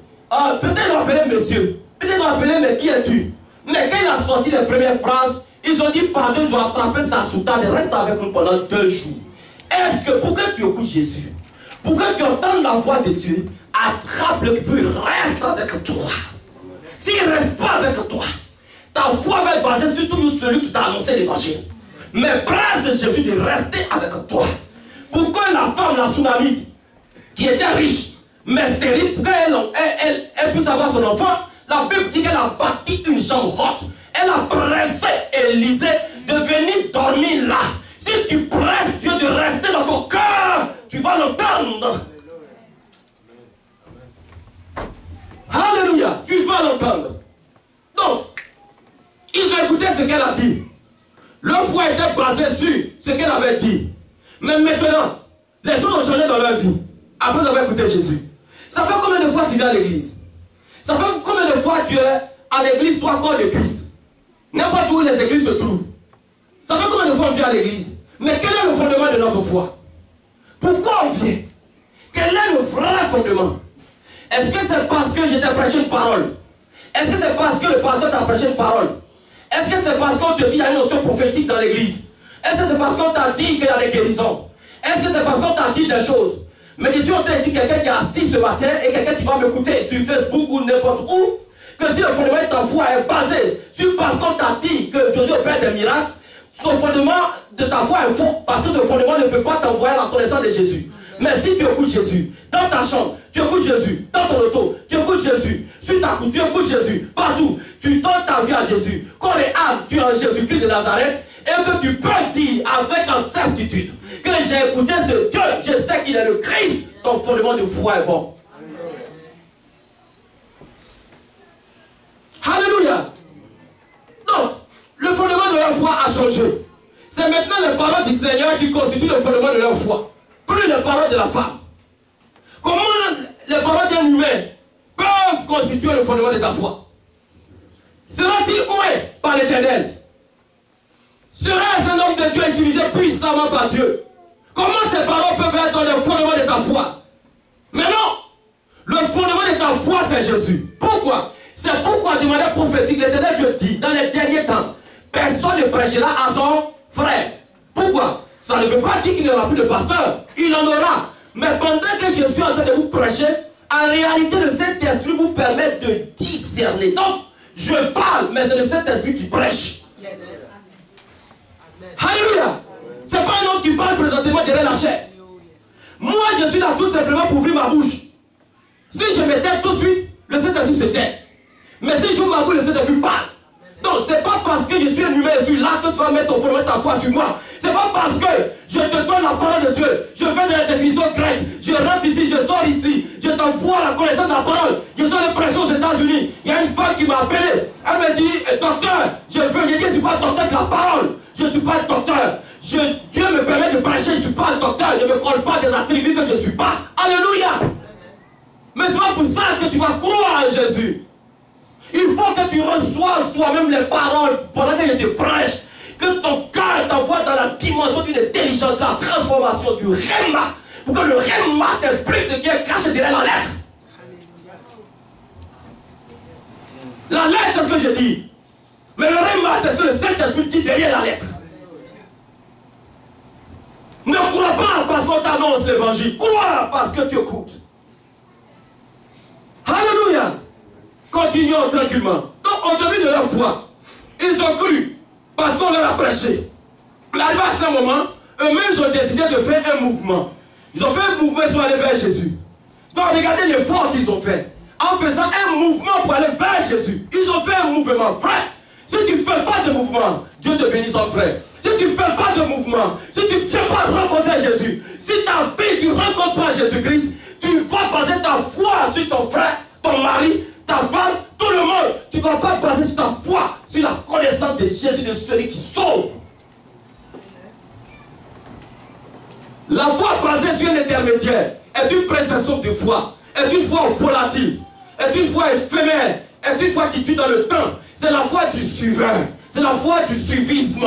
Speaker 1: Peut-être ils l'ont appelé monsieur. Peut-être ils l'ont appelé, mais qui es-tu? Mais quand il a sorti les premières phrases, ils ont dit, pardon, je vais attraper sa soutane et reste avec nous pendant 2 jours. Est-ce que pour que tu écoutes Jésus, pour que tu entendes la voix de Dieu, attrape le cœur, reste avec toi. S'il ne reste pas avec toi, ta foi va être basée sur toujours celui qui t'a annoncé l'évangile. Mais presse Jésus de rester avec toi. Pourquoi la femme, la tsunami, qui était riche, mais stérile, pour qu'elle puisse avoir son enfant, la Bible dit qu'elle a bâti une chambre haute. Elle a pressé Élisée de venir dormir là. Si tu presses Dieu de rester dans ton cœur, tu vas l'entendre. Alléluia, tu vas l'entendre. Donc, ils ont écouté ce qu'elle a dit. Leur foi était basée sur ce qu'elle avait dit. Mais maintenant, les choses ont changé dans leur vie. Après avoir écouté Jésus. Ça fait combien de fois tu viens à l'église? Ça fait combien de fois tu es à l'église, toi, corps de Christ? N'importe où les églises se trouvent. Ça fait combien de fois on vient à l'église? Mais quel est le fondement de notre foi? Pourquoi on vient? Quel est le vrai fondement? Est-ce que c'est parce que je t'ai prêché une parole? Est-ce que c'est parce que le pasteur t'a prêché une parole? Est-ce que c'est parce qu'on te dit qu'il y a une notion prophétique dans l'église? Est-ce que c'est parce qu'on t'a dit qu'il y a des guérisons? Est-ce que c'est parce qu'on t'a dit des choses? Mais je suis en train de dire quelqu'un qui est assis ce matin et quelqu'un qui va m'écouter sur Facebook ou n'importe où, que si le fondement de ta foi est basé sur parce qu'on t'a dit que Jésus opère des miracles, ton fondement de ta foi est faux parce que ce fondement ne peut pas t'envoyer à la connaissance de Jésus. Mais si tu écoutes Jésus dans ta chambre, tu écoutes Jésus dans ton auto, tu écoutes Jésus sur ta coupe, tu écoutes Jésus partout, tu donnes ta vie à Jésus, corps et âme, tu es en Jésus-Christ de Nazareth, et que tu peux dire avec en certitude que j'ai écouté ce Dieu, je sais qu'il est le Christ, ton fondement de foi est bon. Alléluia. Donc, le fondement de leur foi a changé. C'est maintenant les paroles du Seigneur qui constituent le fondement de leur foi. Plus les paroles de la femme. Comment les paroles d'un humain peuvent constituer le fondement de ta foi? Sera-t-il oué par l'Éternel? Serait-ce un homme de Dieu utilisé puissamment par Dieu? Comment ces paroles peuvent être le fondement de ta foi? Mais non! Le fondement de ta foi, c'est Jésus. Pourquoi? C'est pourquoi, de manière prophétique, l'Éternel Dieu dit, dans les derniers temps, personne ne prêchera à son frère. Pourquoi? Ça ne veut pas dire qu'il n'y aura plus de pasteur. Il en aura. Mais pendant que je suis en train de vous prêcher, en réalité, le Saint-Esprit vous permet de discerner. Donc, je parle, mais c'est le Saint-Esprit qui prêche. Yes. Alléluia. Ce n'est pas un homme qui parle présentement derrière la chair. Moi, je suis là tout simplement pour ouvrir ma bouche. Si je me tais tout de suite, le Saint-Esprit se tait. Mais si j'ouvre ma bouche, le Saint-Esprit parle. Donc, ce n'est pas parce que je suis un humain et je suis là que tu vas mettre ton fondement de ta foi sur moi. Ce n'est pas parce que je te donne la parole de Dieu. Je fais de la définition grecque. Je rentre ici, je sors ici. Je t'envoie la connaissance de la parole. Je sors les pressions aux États-Unis. Il y a une femme qui m'a appelé. Elle me dit, docteur, je ne suis pas docteur de la parole. Je ne suis pas docteur. Dieu me permet de prêcher, je ne suis pas docteur. Je ne me colle pas des attributs que je ne suis pas. Alléluia. Mais c'est pas pour ça que tu vas croire en Jésus. Il faut que tu reçoives toi-même les paroles pendant que je te prêche. Que ton cœur t'envoie dans la dimension d'une intelligence, de la transformation du Rhéma. Pour que le Rhéma t'explique ce qui est caché derrière la lettre. La lettre, c'est ce que je dis. Mais le Rhéma, c'est ce que le Saint-Esprit dit derrière la lettre. Ne crois pas parce qu'on t'annonce l'évangile. Crois parce que tu écoutes. Alléluia. Continuons tranquillement. Donc, au début de leur foi, ils ont cru parce qu'on leur a prêché. Mais arrivé à ce moment, eux-mêmes ils ont décidé de faire un mouvement. Ils ont fait un mouvement, ils sont allés vers Jésus. Donc regardez l'effort qu'ils ont fait. En faisant un mouvement pour aller vers Jésus. Ils ont fait un mouvement. Frère, si tu ne fais pas de mouvement, Dieu te bénisse son frère. Si tu ne fais pas de mouvement, si tu ne viens pas rencontrer Jésus, si ta vie tu ne rencontres pas Jésus-Christ, tu vas baser ta foi sur ton frère, ton mari, ta femme, tout le monde. Tu ne vas pas baser sur ta foi, sur la connaissance de Jésus, de celui qui sauve. La foi basée sur l'intermédiaire est une précession de foi, est une foi volatile, est une foi éphémère, est une foi qui tue dans le temps. C'est la foi du suivant, c'est la foi du suivisme.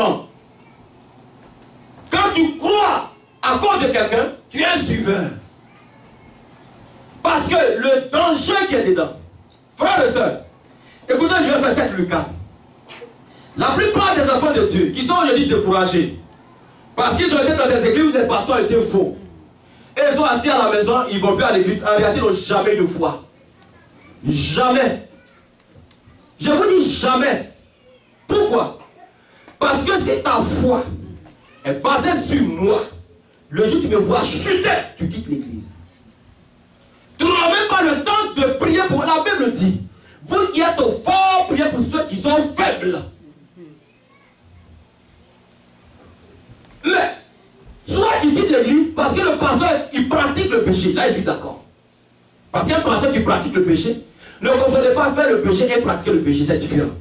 Speaker 1: Quand tu crois à cause de quelqu'un, tu es un suiveur. Parce que le danger qui est dedans, frères et sœurs, écoutez, je vais faire cette Lucas. La plupart des enfants de Dieu qui sont aujourd'hui découragés, parce qu'ils ont été dans des églises où des pasteurs étaient faux, et ils sont assis à la maison, ils ne vont plus à l'église, en réalité, ils n'ont jamais de foi. Jamais. Je vous dis jamais. Pourquoi? Parce que si ta foi est basée sur moi, le jour où tu me vois chuter, tu quittes l'église. Tu n'auras même pas le temps de prier pour... La Bible dit, vous qui êtes forts, priez pour ceux qui sont faibles. Mais, soit tu quittes l'église parce que le pasteur, il pratique le péché. Là, je suis d'accord. Parce qu'un pasteur qui pratique le péché, ne confondez pas faire le péché et pratiquer le péché, c'est différent.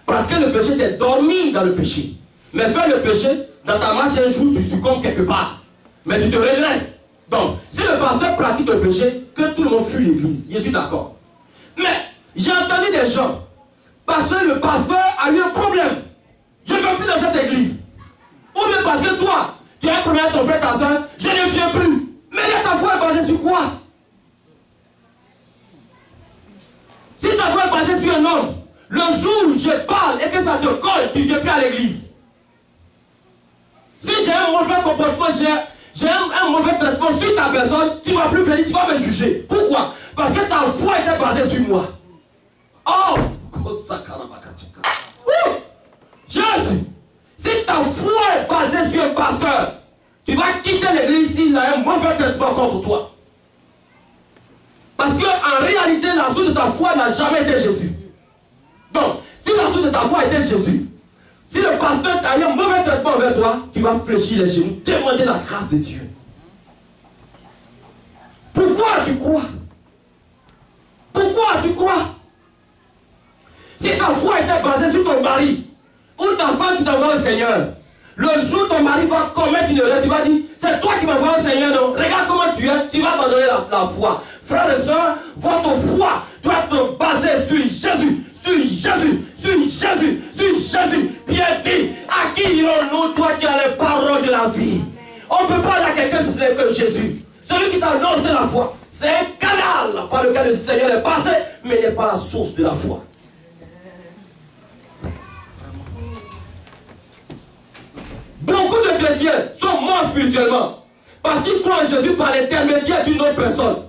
Speaker 1: Pratiquer le péché, c'est dormir dans le péché. Mais faire le péché, dans ta marche un jour, tu succombes quelque part. Mais tu te redresses. Donc, si le pasteur pratique le péché, que tout le monde fuit l'église. Je suis d'accord. Mais, j'ai entendu des gens, parce que le pasteur a eu un problème. Je ne veux plus dans cette église. Ou bien parce que toi, tu as un problème avec ton frère, ta soeur, je ne viens plus. Mais ta foi est basée sur quoi? Si ta foi est basée sur un homme, le jour où je parle et que ça te colle, tu ne viens plus à l'église. Si j'ai un mauvais comportement, j'ai un mauvais traitement sur ta personne, tu ne vas plus venir, tu vas me juger. Pourquoi? Parce que ta foi était basée sur moi. Oh! Jésus! Si ta foi est basée sur un pasteur, tu vas quitter l'église s'il a un mauvais traitement contre toi. Parce qu'en réalité, la source de ta foi n'a jamais été Jésus. Donc, si la source de ta foi était Jésus, si le pasteur a eu un mauvais traitement envers toi, tu vas fléchir les genoux, demander la grâce de Dieu. Pourquoi tu crois? Pourquoi tu crois? Si ta foi était basée sur ton mari, ou ta femme qui t'envoie au Seigneur, le jour où ton mari va commettre une erreur, tu vas dire, c'est toi qui m'envoies au Seigneur, non? Regarde comment tu es, tu vas abandonner la foi. Frères et sœurs, votre foi doit être basée sur Jésus, sur Jésus, sur Jésus, sur Jésus. Pierre dit, à qui irons-nous, toi qui as les paroles de la vie? On ne peut pas aller à quelqu'un si ce n'est que Jésus. Celui qui t'a annoncé la foi, c'est un canal par lequel le Seigneur est passé, mais il n'est pas la source de la foi. Beaucoup de chrétiens sont morts spirituellement parce qu'ils croient en Jésus par l'intermédiaire d'une autre personne.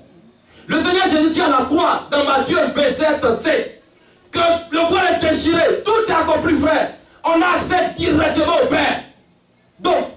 Speaker 1: Le Seigneur Jésus dit à la croix, dans Matthieu 27, que le voile est déchiré, tout est accompli, frère. On a accès directement au Père. Donc,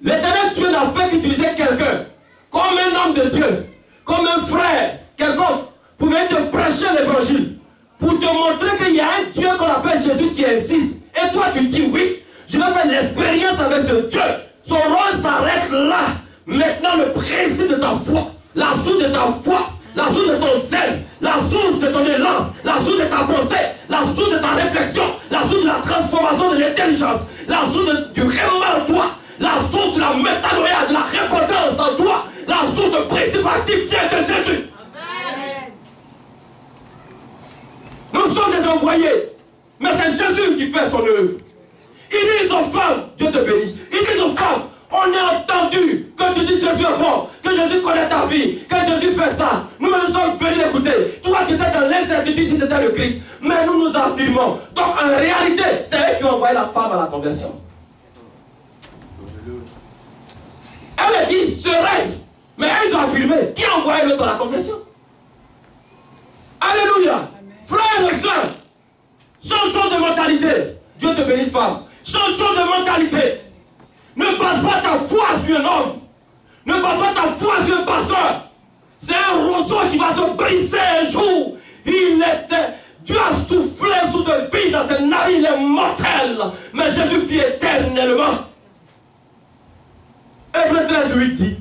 Speaker 1: l'Éternel Dieu n'a fait qu'utiliser quelqu'un comme un homme de Dieu, comme un frère, quelqu'un, pour venir te prêcher l'évangile, pour te montrer qu'il y a un Dieu qu'on appelle Jésus qui existe. Et toi, tu dis oui, je vais faire l'expérience avec ce Dieu. Son rôle s'arrête là. Maintenant, le principe de ta foi, la source de ta foi, la source de ton zèle, la source de ton élan, la source de ta pensée, la source de ta réflexion, la source de la transformation de l'intelligence, la source du réellement en toi, la source de la métanoïa, de la repentance en toi, la source de principe actif vient de Jésus. Amen. Nous sommes des envoyés, mais c'est Jésus qui fait son œuvre. Il dit aux femmes, Dieu te bénisse, il dit aux femmes, on a entendu que tu dis Jésus est bon, que Jésus connaît ta vie, que Jésus fait ça. Nous sommes venus l'écouter. Toi qui étais dans l'incertitude si c'était le Christ, mais nous nous affirmons. Donc en réalité, c'est eux qui ont envoyé la femme à la conversion. Elle a dit, serait-ce? Mais ils ont affirmé. Qui a envoyé l'autre à la conversion? Alléluia. Frères et sœurs, changeons de mentalité. Dieu te bénisse, femme. Changeons de mentalité. Ne base pas ta foi sur un homme. Ne base pas ta foi sur un pasteur. C'est un roseau qui va se briser un jour. Dieu a soufflé sous de vie dans ses narines, il est mortel. Mais Jésus vit éternellement. Hébreux 13:8 dit,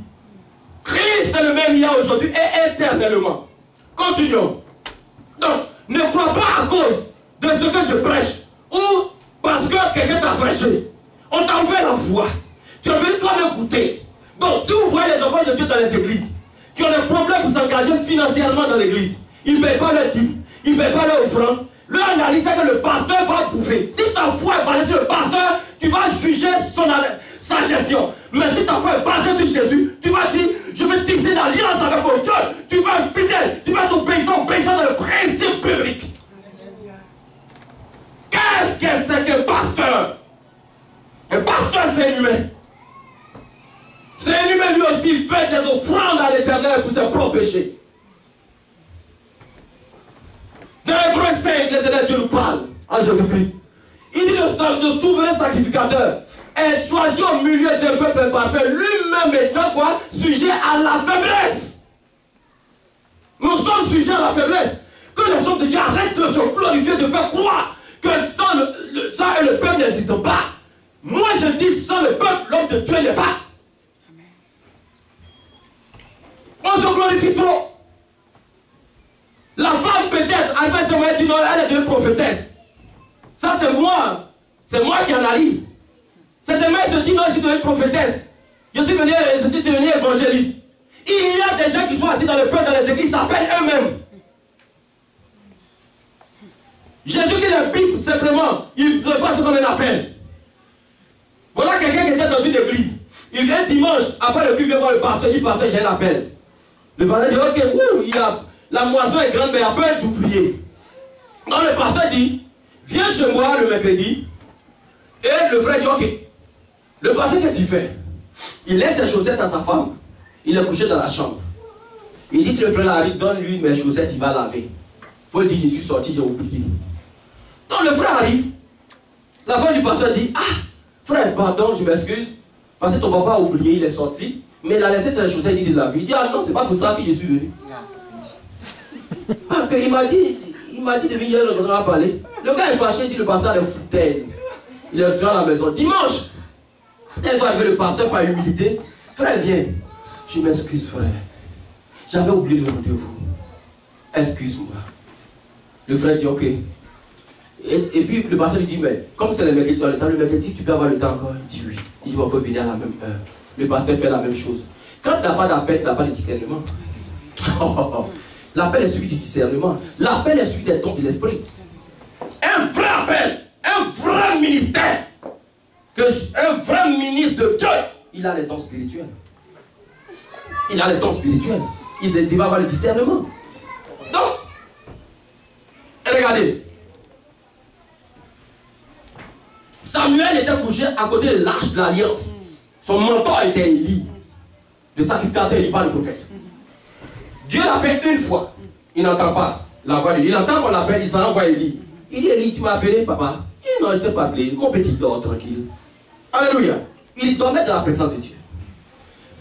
Speaker 1: Christ est le même hier, aujourd'hui et éternellement. Continuons. Donc, ne crois pas à cause de ce que je prêche ou parce que quelqu'un t'a prêché. On t'a ouvert la voie. Tu es venu toi-même goûter. Donc, si vous voyez les enfants de Dieu dans les églises qui ont des problèmes pour s'engager financièrement dans l'église, ils ne payent pas leur dîme, ils ne payent pas leur offrande, leur analyse c'est que le pasteur va bouffer. Si ta foi est basée sur le pasteur, tu vas juger sa gestion. Mais si ta foi est basée sur Jésus, tu vas dire, je vais tisser l'alliance avec mon Dieu. Tu vas être fidèle, tu vas être obéissant dans le principe biblique. Qu'est-ce que c'est qu'un pasteur? Un pasteur, c'est un humain. C'est un humain, lui aussi, il fait des offrandes à l'Éternel pour ses propres péchés. Dans Hébreux 5, l'Éternel Dieu nous parle en Jésus-Christ. Il dit le souverain sacrificateur est choisi au milieu d'un peuple imparfait, lui-même étant quoi? Sujet à la faiblesse. Nous sommes sujets à la faiblesse. Que les hommes de Dieu arrêtent de se glorifier, de faire croire que sans le peuple n'existe pas. Moi je dis sans le peuple, l'homme de Dieu n'est pas. On se glorifie trop. La femme peut-être, elle dit non, elle est devenue prophétesse. Ça c'est moi. C'est moi qui analyse. Cette mère se dit non, je suis devenue prophétesse. Je suis devenu évangéliste. Il y a des gens qui sont assis dans le peuple, dans les églises, ils s'appellent eux-mêmes. Jésus qui les pique simplement, il ne pas ce qu'on appelle. Voilà quelqu'un qui était dans une église. Il vient dimanche, après le culte, il vient voir le pasteur, il dit pasteur, j'ai un appel. Le pasteur dit ok, la moisson est grande, mais il y a peu d'ouvriers. Donc le pasteur dit, viens chez moi le mercredi. Et le frère dit ok. Le pasteur, qu'est-ce qu'il fait? Il laisse ses chaussettes à sa femme. Il est couché dans la chambre. Il dit si le frère arrive, donne-lui mes chaussettes, il va laver. Il faut dire, je suis sorti, j'ai oublié. Donc le frère arrive. La femme du pasteur dit, ah, frère, pardon, je m'excuse. Parce que ton papa a oublié, il est sorti. Mais il a laissé ses chaussettes, il dit de la vie. Il dit, ah non, c'est pas pour ça que je suis venu. Ah, il m'a dit depuis hier, on va parler. Le gars est fâché, il dit, le pasteur est foutaise. Il est rentré à la maison. Dimanche, elle va avec le pasteur par humilité. Frère, viens. Je m'excuse, frère. J'avais oublié le rendez-vous. Excuse-moi. Le frère dit, ok. Et puis le pasteur lui dit, mais comme c'est le mercredi, tu as le temps, le mercredi, tu peux avoir le temps encore. Il dit oui. Il dit, il faut venir à la même heure. Le pasteur fait la même chose. Quand tu n'as pas d'appel, tu n'as pas de discernement. L'appel est suivi du discernement. L'appel est suivi des dons de l'esprit. Un vrai appel, un vrai ministère, un vrai ministre de Dieu, il a les dons spirituels. Il a les dons spirituels. Il va avoir le discernement. Donc, regardez. Samuel était couché à côté de l'arche de l'alliance. Son mentor était Élie. Le sacrificateur Élie, pas le prophète. Dieu l'appelle une fois. Il n'entend pas la voix de Dieu. Il entend qu'on l'appelle, il s'en envoie Élie. Il dit, Élie, tu m'as appelé, papa? Il dit, non, je ne t'ai pas appelé. Mon petit dort tranquille. Alléluia. Il dormait dans la présence de Dieu.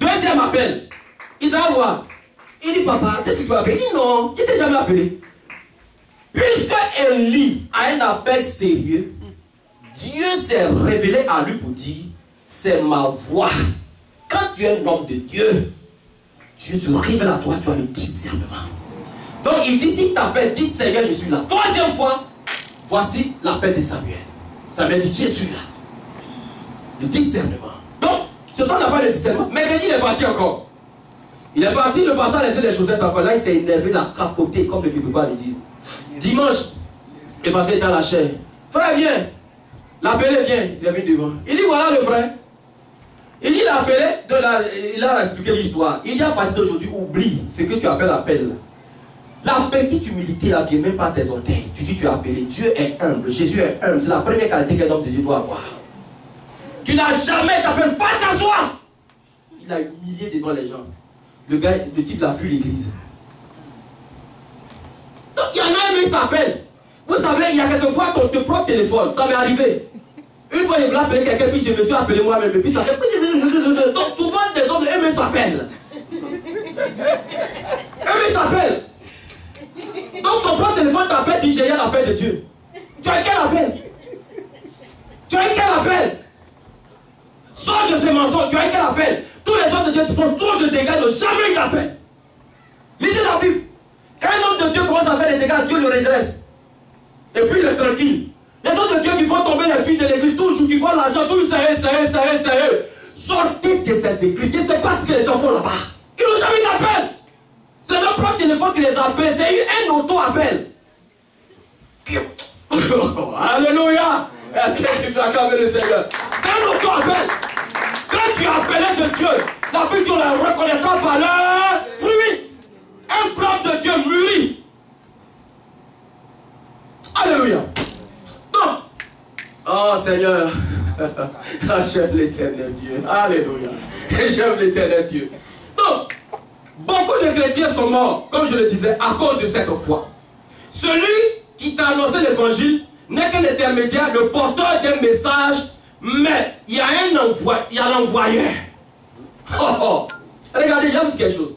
Speaker 1: Deuxième appel. Il s'en envoie. Il dit, papa, qu'est-ce que tu m'as appelé? Il dit, non, je ne t'ai jamais appelé. Puisque Élie a un appel sérieux, Dieu s'est révélé à lui pour dire, c'est ma voix. Quand tu es un homme de Dieu, Dieu se révèle à toi, tu as le discernement. Donc il dit, si tu t'appelles, dis Seigneur, je suis là. Troisième fois, voici l'appel de Samuel. Samuel dit, je suis là. Le discernement. Donc, ce temps n'a pas de discernement. Mercredi, il est parti encore. Il est parti, le pasteur a laissé les chaussettes encore. Là, il s'est énervé, il a capoté, comme les Québécois le disent. Dimanche, le pasteur était à la chair. Frère, viens. L'appelé vient, il est venu devant. Il dit, voilà le frère. Il dit, l'appelé, il a expliqué l'histoire. Il dit, à partir d'aujourd'hui, oublie ce que tu appelles appel. La petite humilité, ne vient même pas tes orteils. Tu dis, tu es appelé. Dieu est humble. Jésus est humble. C'est la première qualité qu'un homme de Dieu doit avoir. Tu n'as jamais t'appelé, va t'asseoir. Il a humilié devant les gens. Le type l'a fui l'église. Donc, il y en a un qui s'appelle. Vous savez, il y a quelquefois ton propre téléphone, ça m'est arrivé. Une fois, je voulais appeler quelqu'un, puis je me suis appelé moi-même, et puis ça fait, Donc souvent des hommes aiment s'appellent. Aiment s'appellent. Donc ton propre téléphone t'appelle, tu dis j'ai l'appel de Dieu. Tu as quel appel? Tu as quel appel? Sors de ces mensonges, tu as quel appel? Tous les hommes de Dieu font trop de dégâts, ils n'ont jamais eu d'appel. Lisez la Bible. Quand un homme de Dieu commence à faire des dégâts, Dieu le redresse. Et puis il est tranquille. Les hommes de Dieu qui font tomber les filles de l'église, toujours qui font l'argent, tout ça y est. Sortez de ces églises. Je ne sais pas ce que les gens font là-bas. Ils n'ont jamais d'appel. C'est leur propre téléphone qui les appelle. C'est un auto-appel. Alléluia. Est-ce que tu peux acclamer le Seigneur? C'est un auto-appel. Quand tu appelles de Dieu, la Bible tu le reconnaîtra par leur fruit. Un propre de Dieu mûrit. Alléluia. Donc, oh Seigneur, j'aime l'éternel Dieu. Alléluia. J'aime l'éternel Dieu. Donc, beaucoup de chrétiens sont morts, comme je le disais, à cause de cette foi. Celui qui t'a annoncé l'évangile n'est qu'un intermédiaire, le porteur d'un message, mais il y a un envoi, il y a l'envoyeur. Oh oh. Regardez, je vais vous dire quelque chose.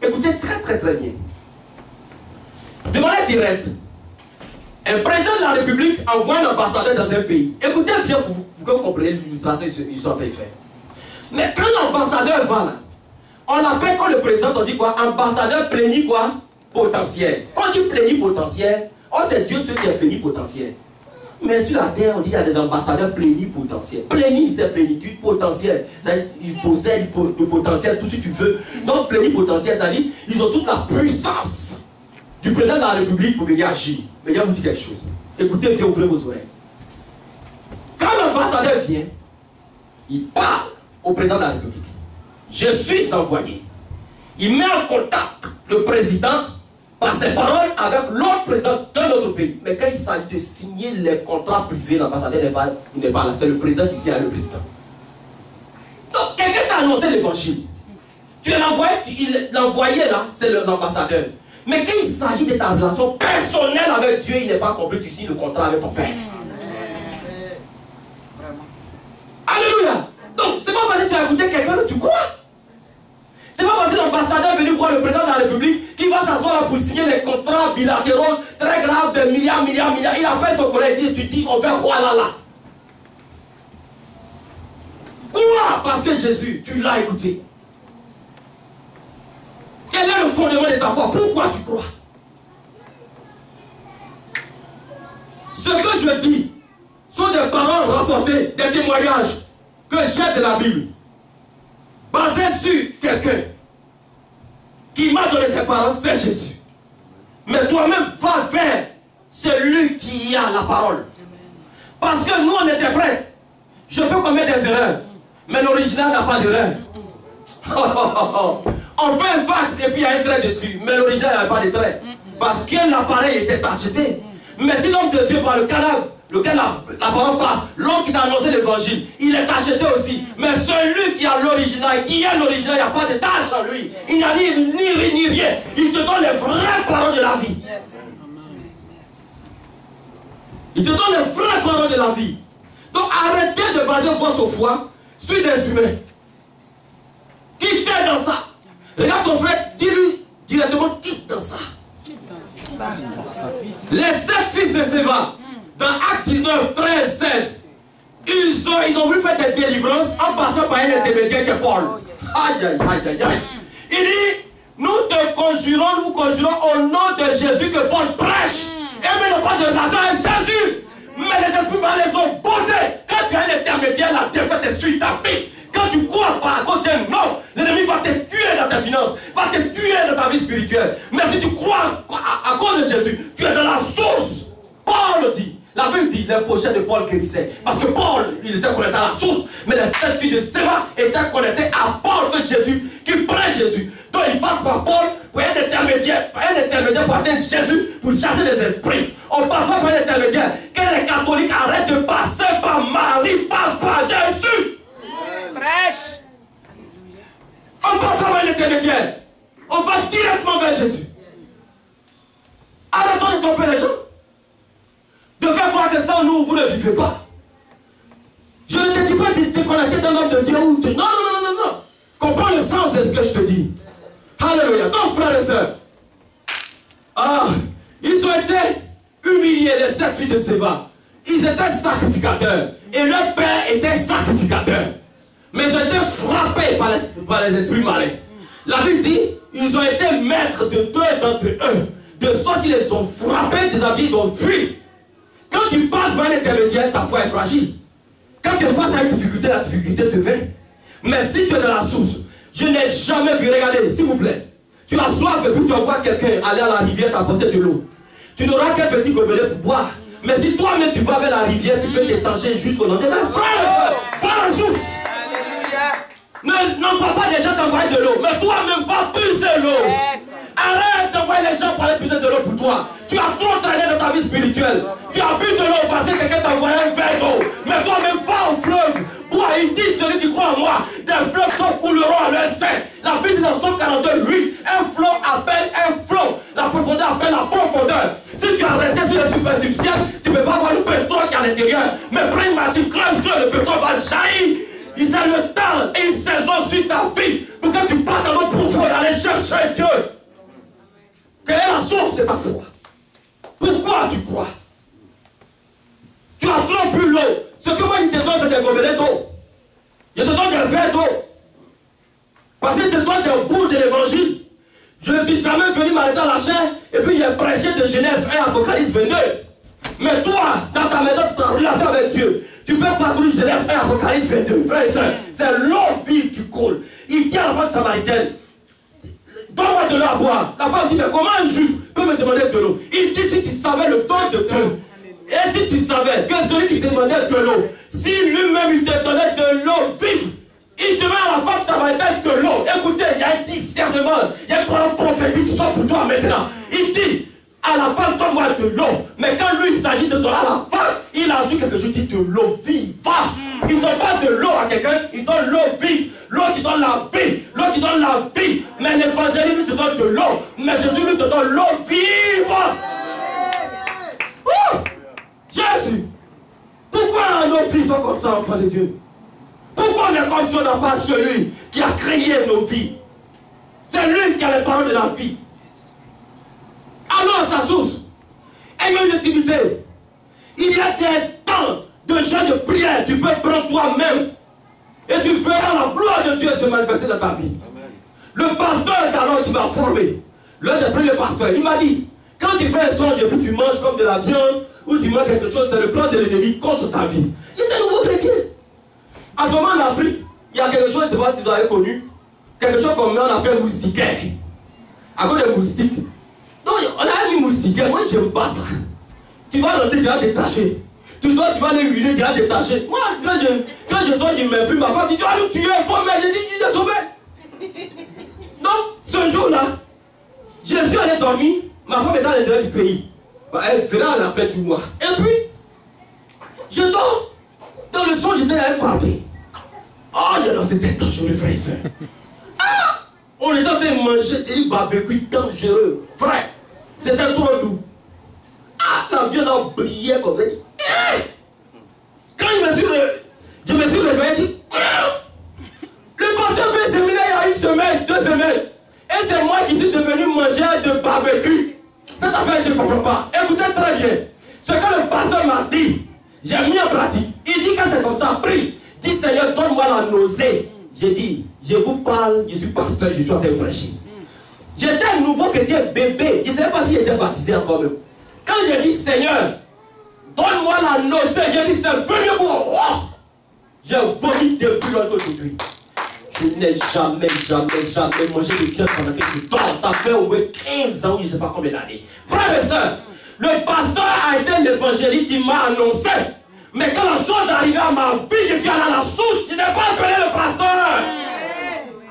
Speaker 1: Écoutez très bien. De manière terrestre, un président de la République envoie un ambassadeur dans un pays. Écoutez bien pour que vous compreniez l'illustration qu'ils sont en train de faire. Mais quand l'ambassadeur va là, on l'appelle quand le président, on dit quoi? Ambassadeur plénipotentiaire. Quand on dit plénipotentiaire, oh c'est Dieu celui qui est plénipotentiaire. Mais sur la terre, on dit qu'il y a des ambassadeurs plénipotentiaires. Pléni, c'est plénitude, potentiel. Ils possèdent le potentiel, tout ce que tu veux. Donc plénipotentiaire, ça dit ils ont toute la puissance du président de la République pour venir agir. Mais je vais vous dire quelque chose. Écoutez bien, ouvrez vos oreilles. Quand l'ambassadeur vient, il parle au président de la République. Je suis envoyé. Il met en contact le président par ses paroles avec l'autre président d'un autre pays. Mais quand il s'agit de signer les contrats privés, l'ambassadeur n'est pas là. C'est le président qui signe avec le président. Donc quelqu'un t'a annoncé l'évangile. Tu l'as envoyé, l'envoyé là, c'est l'ambassadeur. Mais quand il s'agit de ta relation personnelle avec Dieu, il n'est pas compris, tu signes le contrat avec ton père. Alléluia. Donc c'est pas parce que tu as écouté quelqu'un que tu crois. C'est pas parce que l'ambassadeur est venu voir le président de la République qu'il va s'asseoir là pour signer les contrats bilatéraux très graves de milliards. Il appelle son collègue et dit, tu dis, on va voir là. Crois parce que Jésus, tu l'as écouté. Quel est le fondement de ta foi? Pourquoi tu crois? Ce que je dis sont des paroles rapportées, des témoignages que j'ai de la Bible, basés sur quelqu'un qui m'a donné ces paroles, c'est Jésus. Mais toi-même, va vers celui qui a la parole. Parce que nous, on interprète. Je peux commettre des erreurs, mais l'original n'a pas d'erreur. On fait un fax et puis il y a un trait dessus, mais l'original n'a pas de trait. Parce que l'appareil était acheté. Mais si l'homme de Dieu par le canal, lequel la parole passe, l'homme qui t'a annoncé l'évangile, il est acheté aussi. Mais celui qui a l'original, qui est l'original, il n'y a pas de tâche en lui. Il n'y a ni rien. Il te donne les vraies paroles de la vie. Il te donne les vraies paroles de la vie. Donc arrêtez de baser votre foi sur des humains. Quittez dans ça. Regarde ton frère, dis-lui directement, quitte dans ça. Les 7 fils de Séva, dans Actes 19, 13, 16, ils ont voulu faire des délivrances en passant par un intermédiaire qui est Paul. Aïe. Il dit, nous conjurons au nom de Jésus que Paul prêche. Et mais non pas de l'argent à Jésus. Mais les esprits malins sont bondés. Quand tu as un intermédiaire, la défaite est sur ta vie. Quand tu crois pas à cause d'un homme, l'ennemi va te tuer dans ta finance, va te tuer dans ta vie spirituelle. Mais si tu crois à cause de Jésus, tu es dans la source. Paul dit, la Bible dit, les pochettes de Paul guérissaient. Parce que Paul, il était connecté à la source. Mais les 7 filles de Séva étaient connectées à Paul que Jésus, qui prêche Jésus. Donc il passe par Paul pour un intermédiaire pour atteindre Jésus, pour chasser les esprits. On passe pas par un intermédiaire. Que les catholiques arrêtent de passer par Marie, passe par Jésus.
Speaker 3: Prêche.
Speaker 1: On passe par un intermédiaire. On va directement vers Jésus. Arrêtons de tromper les gens. De faire croire que sans nous, vous ne vivez pas. Je ne te dis pas de déconnecté d'un homme de Dieu ou de... Non, non, non, non, non. Comprends le sens de ce que je te dis. Alléluia. Donc, frères et sœurs, ils ont été humiliés, les 7 filles de Séba. Ils étaient sacrificateurs. Et leur père était sacrificateur. Mais ils ont été frappés par les esprits malins. La Bible dit, ils ont été maîtres de 2 d'entre eux. De sorte qu'ils les ont frappés, des habits, ils ont fui. Quand tu passes par un intermédiaire, ta foi est fragile. Quand tu es face à une difficulté, la difficulté te vient. Mais si tu es dans la source, je n'ai jamais vu, regardez, s'il vous plaît. Tu as soif et puis tu vas voir quelqu'un aller à la rivière t'apporter de l'eau. Tu n'auras qu'un petit gobelet pour boire. Mais si toi-même tu vas vers la rivière, tu peux t'étancher jusqu'au lendemain. Frère, va à la source. N'envoie pas les gens t'envoyer de l'eau, mais toi-même va puiser l'eau. Arrête d'envoyer les gens pour aller puiser de l'eau pour toi. Tu as trop traîné dans ta vie spirituelle. Tu as bu de l'eau parce que quelqu'un t'a envoyé un verre d'eau. Mais toi-même va au fleuve. Bois, il dit, celui qui croit en moi, des fleuves d'eau couleront à leur sein. La Bible dit dans Somme 42, oui, un flot appelle un flot. La profondeur appelle la profondeur. Si tu as arrêté sur les superficiels, tu ne peux pas voir le pétrole qui est à l'intérieur. Mais prends une machine, creuse, le pétrole va jaillir. Il a le temps et une saison sur ta vie pour que tu partes dans l'eau profonde et aller chercher Dieu. Quelle est la source de ta foi? Pourquoi tu crois? Tu as trop bu l'eau. Ce que moi je te donne, c'est des gobelets d'eau. Je te donne des verres d'eau. Parce que je te donne des bouts de l'évangile. Je ne suis jamais venu m'arrêter à la chair et puis j'ai prêché de Genèse 1 Apocalypse 22. Mais toi, dans ta maison, ta relation avec Dieu, tu peux parcourir Genèse 1 Apocalypse 22. Frère et soeur, c'est l'eau vive qui coule. Il dit à la femme samaritaine, donne-moi de l'eau à boire. La femme dit, mais comment un juif peut me demander de l'eau? Il dit, si tu savais le don de Dieu, et si tu savais que celui qui te demandait de l'eau, si lui-même il te donnait de l'eau vive, il demande à la femme samaritaine de l'eau. Écoutez, il y a un discernement, il y a un parole prophétique qui sort pour toi maintenant. Il dit à la femme, donne-moi de l'eau. Mais quand lui il s'agit de donner à la femme, il ajoute quelque chose, il dit de l'eau vive. Il ne donne pas de l'eau à quelqu'un, il donne l'eau vive. L'eau qui donne la vie, l'eau qui donne la vie. Mais l'évangile lui te donne de l'eau. Mais Jésus lui te donne l'eau vive. Oh! Jésus, pourquoi nos vies sont comme ça, enfants de Dieu? Pourquoi on est comme si on n'a pas celui qui a créé nos vies? C'est lui qui a les paroles de la vie. Allons à sa source. Ayons une intimité. Il y a des temps de jeûne de prière. Tu peux prendre toi-même. Et tu verras la gloire de Dieu se manifester dans ta vie. Amen. Le pasteur d'alors qui m'a formé, l'un des premiers pasteurs, il m'a dit, quand tu fais un songe et puis tu manges comme de la viande, ou tu manges quelque chose, c'est le plan de l'ennemi contre ta vie. Il est un nouveau chrétien. À ce moment en Afrique, il y a quelque chose, je ne sais pas si vous avez connu, quelque chose qu'on appelle moustiquaire. À cause des moustiques. Donc, on a mis moustiquaire, moi je n'aime pas ça. Tu vas rentrer, tu vas détacher. Tu vas les huiler, tu vas détacher. Moi, quand je sors, je ne m'imprime. Ma femme dit, tu vas nous tuer, il faut mais j'ai dit, il est sauvé. Donc, ce jour-là, Jésus allait dormir, ma femme était à l'intérieur du pays. Elle venait à la fête du mois. Et puis, je dors. Dans le son, j'étais à un party. Ah, c'était dangereux, frère et soeur. Ah, on était en train de manger des barbecues dangereux. Frère, c'était trop doux. Ah, la viande a brillé comme ça. Quand je me suis réveillé, dit, le pasteur fait séminaire il y a 1 semaine, 2 semaines. Et c'est moi qui suis devenu mangeur de barbecue. Cette affaire, je ne comprends pas. Écoutez très bien. Ce que le pasteur m'a dit, j'ai mis en pratique. Il dit quand c'est comme ça, prie. Dis Seigneur, donne-moi la nausée. J'ai dit, je vous parle, je suis pasteur, je suis en train de prêcher. J'étais un nouveau chrétien bébé. Je ne savais pas s'il était baptisé encore même. Quand j'ai dit Seigneur, donne-moi la nausée, j'ai dit c'est venu pour moi. J'ai vomi depuis longtemps aujourd'hui. Je n'ai jamais mangé de viande pendant que je dors. Ça fait au moins 15 ans, je ne sais pas combien d'années. Frères et sœurs, le pasteur a été un évangéliste qui m'a annoncé. Mais quand la chose est arrivée à ma vie, je suis allé à la source. Je n'ai pas appelé le pasteur.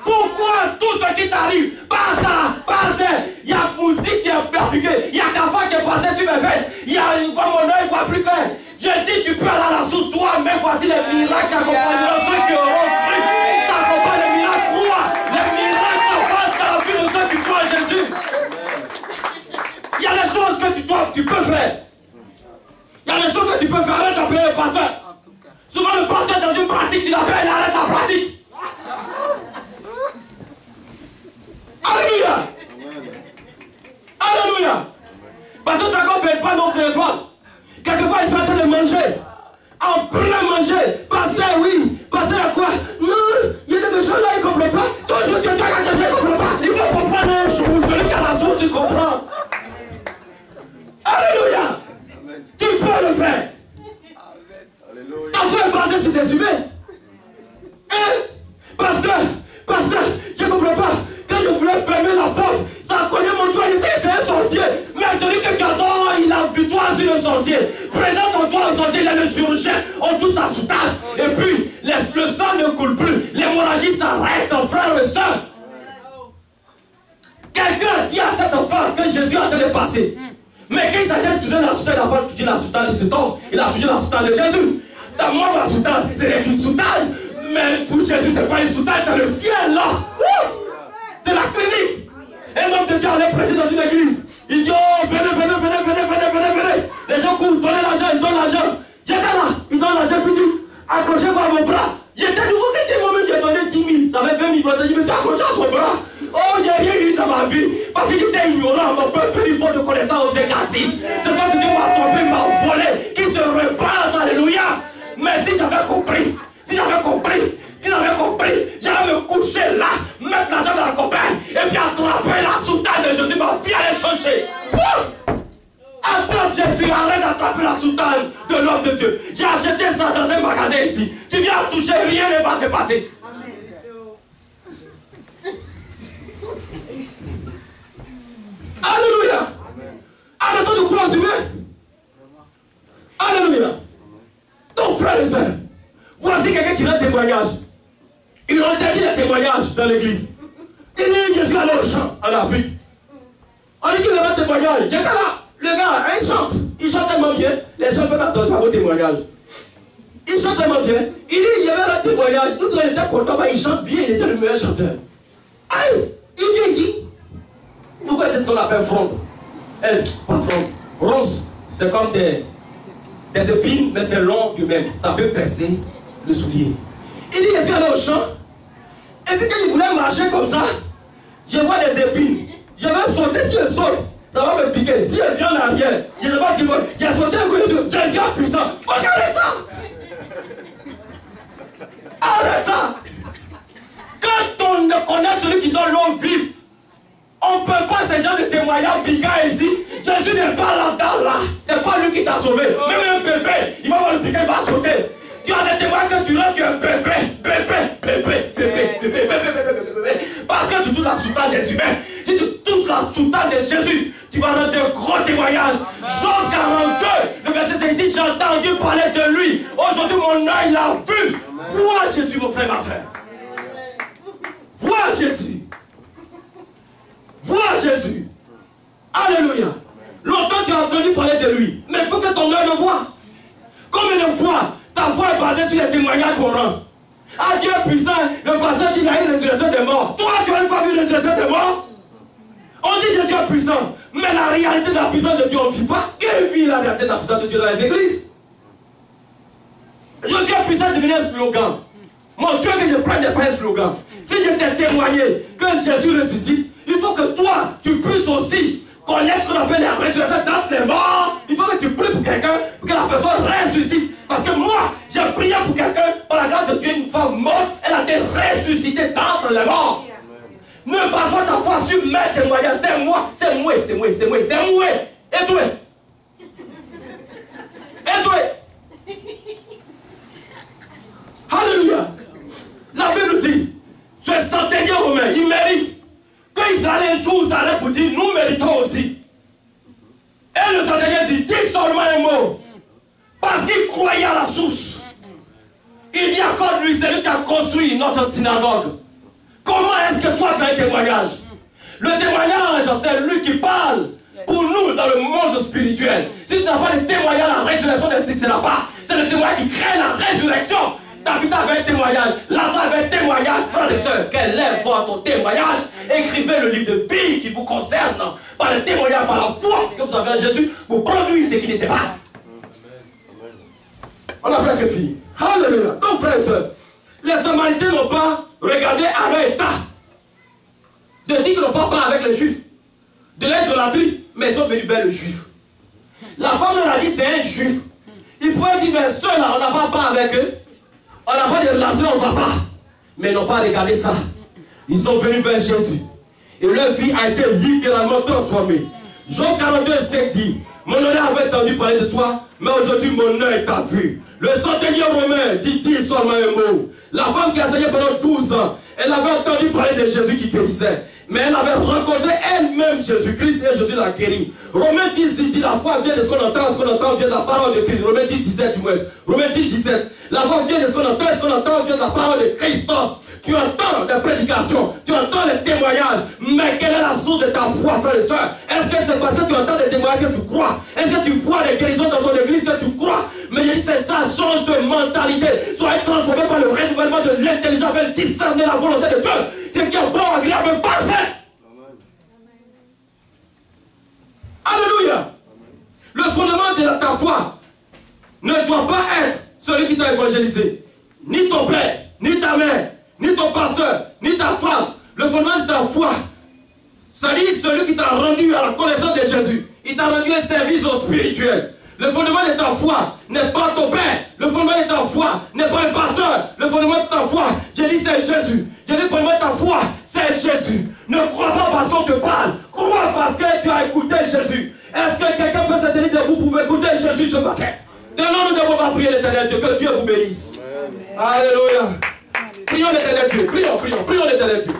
Speaker 1: Pourquoi tout ce qui t'arrive? Parce qu'il y a moustique qui est appliqué, il y a cafard qui est passé sur mes fesses, il y a mon œil voit plus clair. J'ai dit tu peux aller à la source toi, mais voici les miracles qui accompagneront ceux qui auront cru. Ça accompagne les miracles, crois. Les miracles s'avancent dans la vie de ceux qui croient en Jésus. Il y a des choses que tu peux faire. Il y a des choses que tu peux faire, arrête d'appeler le pasteur. Souvent le pasteur dans une pratique, tu l'appelles. il y a le chirurgien, on touche sa soutane. Et puis, le sang ne coule plus. L'hémorragie s'arrête, frère et soeur. Quelqu'un dit à cette femme que Jésus est en train de passer. Mais quand il s'agit de toucher la soutane, il n'a pas touché la soutane de cet homme. Il a touché la soutane de Jésus. Dans moi, ma soutane, c'est une soutane. Mais pour Jésus, ce n'est pas une soutane, c'est le ciel là. C'est la clinique. Un homme de Dieu allait prêcher dans une église. Il dit, oh, venez. Les gens courent, donnez l'argent, ils donnent l'argent. J'étais là, ils donnent l'argent, puis il dit, accrochez-vous à mon bras. J'étais nouveau, moi-même, j'ai donné 10 000. J'avais 20 000, je dis, monsieur, accrochez à son bras. Oh, il n'y a rien eu dans ma vie. Parce qu'il était ignorant, mon peuple, niveau de connaissance aux exercices. C'est toi qui m'a trompé, m'a volé, qui se reprend, alléluia. Mais si j'avais compris, j'allais me coucher là, mettre l'argent dans la copain, et puis attraper la soutane de Jésus, ma vie allait changer. Attrape Jésus, arrête d'attraper la soutane de l'homme de Dieu. J'ai acheté ça dans un magasin ici. Tu viens toucher, rien ne va se passer. Alléluia. Arrêtons de croire aux humains. Alléluia. Donc, frères et sœurs, voici quelqu'un qui rend témoignage. Ils ont interdit les témoignages dans l'église. Il dit, Jésus allait au champ en Afrique. On dit qu'il y a un témoignage. J'étais là. Le gars, il chante. Il chante tellement bien. Les gens font attention à vos témoignages. Il chante tellement bien. Il dit, il y avait un témoignage. Tout le monde était content. Il chante bien. Il était le meilleur chanteur. Aïe. Il dit, pourquoi c'est ce qu'on appelle fronde? Pas fronde. Rose. C'est comme des épines, mais c'est long du même. Ça peut percer le soulier. Il dit, je suis allé au champ. Et puis quand il voulait marcher comme ça, je vois des épines. Je vais sauter, si je saute, ça va me piquer. Si je viens en arrière, je ne sais pas ce qu'il faut. J'ai sauté un coup de Dieu. Jésus est puissant. Regardez ça. Arrête ça. Quand on ne connaît celui qui donne l'eau vive, on ne peut pas ce genre de témoignage piquant ici. Jésus n'est pas là-dedans là. C'est pas lui qui t'a sauvé. Même un bébé, il va voir le piquer, il va sauter. Tu as des témoins que tu rentres, tu es bébé. Parce que tu touches la soutane des humains. Si tu touches la soutane de Jésus, tu vas rendre un gros témoignage. Jean 42, le verset 5 dit, j'ai entendu parler de lui. Aujourd'hui, mon œil l'a vu. Vois Jésus, mon frère, ma soeur. Vois Jésus. Vois Jésus. Alléluia. Longtemps tu as entendu parler de lui. Mais il faut que ton œil le voie. Combien de fois ta foi est basée sur les témoignages qu'on rend? Ah, Dieu est puissant. Le pasteur dit qu'il a une résurrection des morts. Toi, tu as une fois vu une résurrection des morts? On dit Jésus est puissant. Mais la réalité de la puissance de Dieu, on ne vit pas. Qui vit la réalité de la puissance de Dieu dans les églises? Jésus est puissant devenu un slogan. Mon Dieu, que je prenne des pas un slogan. Si je t'ai témoigné que Jésus ressuscite, il faut que toi, tu puisses aussi connaître ce qu'on appelle la résurrection d'entre les morts. Il faut que tu pries pour quelqu'un, pour que la personne ressuscite. Parce que moi, j'ai prié pour quelqu'un, par la grâce de Dieu, une femme morte, elle a été ressuscitée d'entre les morts. Ne base pas ta foi sur mes témoignages. C'est moi. Et toi? Alléluia. La Bible dit, ce centenier romain, il mérite. Quand Israël un jour s'arrête pour dire, nous méritons aussi. Et le centenier dit, dis seulement un mot. Parce qu'il croyait à la source. Il dit, accorde-lui, c'est lui qui a construit notre synagogue. Comment est-ce que toi tu as un témoignage? Le témoignage, c'est lui qui parle pour nous dans le monde spirituel. Si tu n'as pas de témoignage, la résurrection n'existera pas. C'est le témoignage qui crée la résurrection. Tabitha avait un témoignage, Lazare avait un témoignage, frères et sœurs, quel est votre témoignage? Écrivez le livre de vie qui vous concerne, par le témoignage, par la foi que vous avez en Jésus, pour produire ce qui n'était pas. On a presque fini. Alléluia. Donc, frères et sœurs, les Samaritains n'ont pas regardé à leur état de dire qu'ils n'ont pas part avec les Juifs, de l'idolâtrie, mais ils sont venus vers le Juif. La femme leur a dit c'est un Juif. Ils pouvaient dire mais ceux-là, on n'a pas part avec eux. On n'a pas de relation, on ne va pas. Mais ils n'ont pas regardé ça. Ils sont venus vers Jésus. Et leur vie a été littéralement transformée. Jean 42, 5 dit, mon œil avait entendu parler de toi, mais aujourd'hui mon œil t'a vu. Le centenier romain dit seulement un mot. La femme qui a enseigné pendant 12 ans, Elle avait entendu parler de Jésus qui guérissait. Mais elle avait rencontré elle-même Jésus-Christ et Jésus l'a guéri. Romains 10 dit la foi vient de ce qu'on entend vient de la parole de Christ. Romains 10, 17 du moins. Romains 10, 17. La foi vient de ce qu'on entend vient de la parole de Christ. Tu entends des prédications, tu entends les témoignages, mais quelle est la source de ta foi, frère et soeur? Est-ce que c'est parce que tu entends des témoignages que tu crois? Est-ce que tu vois les guérisons dans ton église que tu crois? Mais je dis c'est ça, change de mentalité. Soyez transformé par le renouvellement de l'intelligence afin de discerner la volonté de Dieu. C'est qui est bon, agréable, parfait. Alléluia. Le fondement de ta foi ne doit pas être celui qui t'a évangélisé. Ni ton père, ni ta mère, ni ton pasteur, ni ta femme. Le fondement de ta foi, c'est-à-dire celui qui t'a rendu à la connaissance de Jésus. Il t'a rendu un service au spirituel. Le fondement de ta foi n'est pas ton père. Le fondement de ta foi n'est pas un pasteur. Le fondement de ta foi, je dis c'est Jésus. Je dis le fondement de ta foi, c'est Jésus. Ne crois pas parce qu'on te parle. Crois parce que tu as écouté Jésus. Est-ce que quelqu'un peut se tenir debout pour écouter Jésus ce matin? Demain, nous devons prier l'Éternel Dieu. Que Dieu vous bénisse. Alléluia. Prions l'Éternel Dieu. Prions l'Éternel Dieu.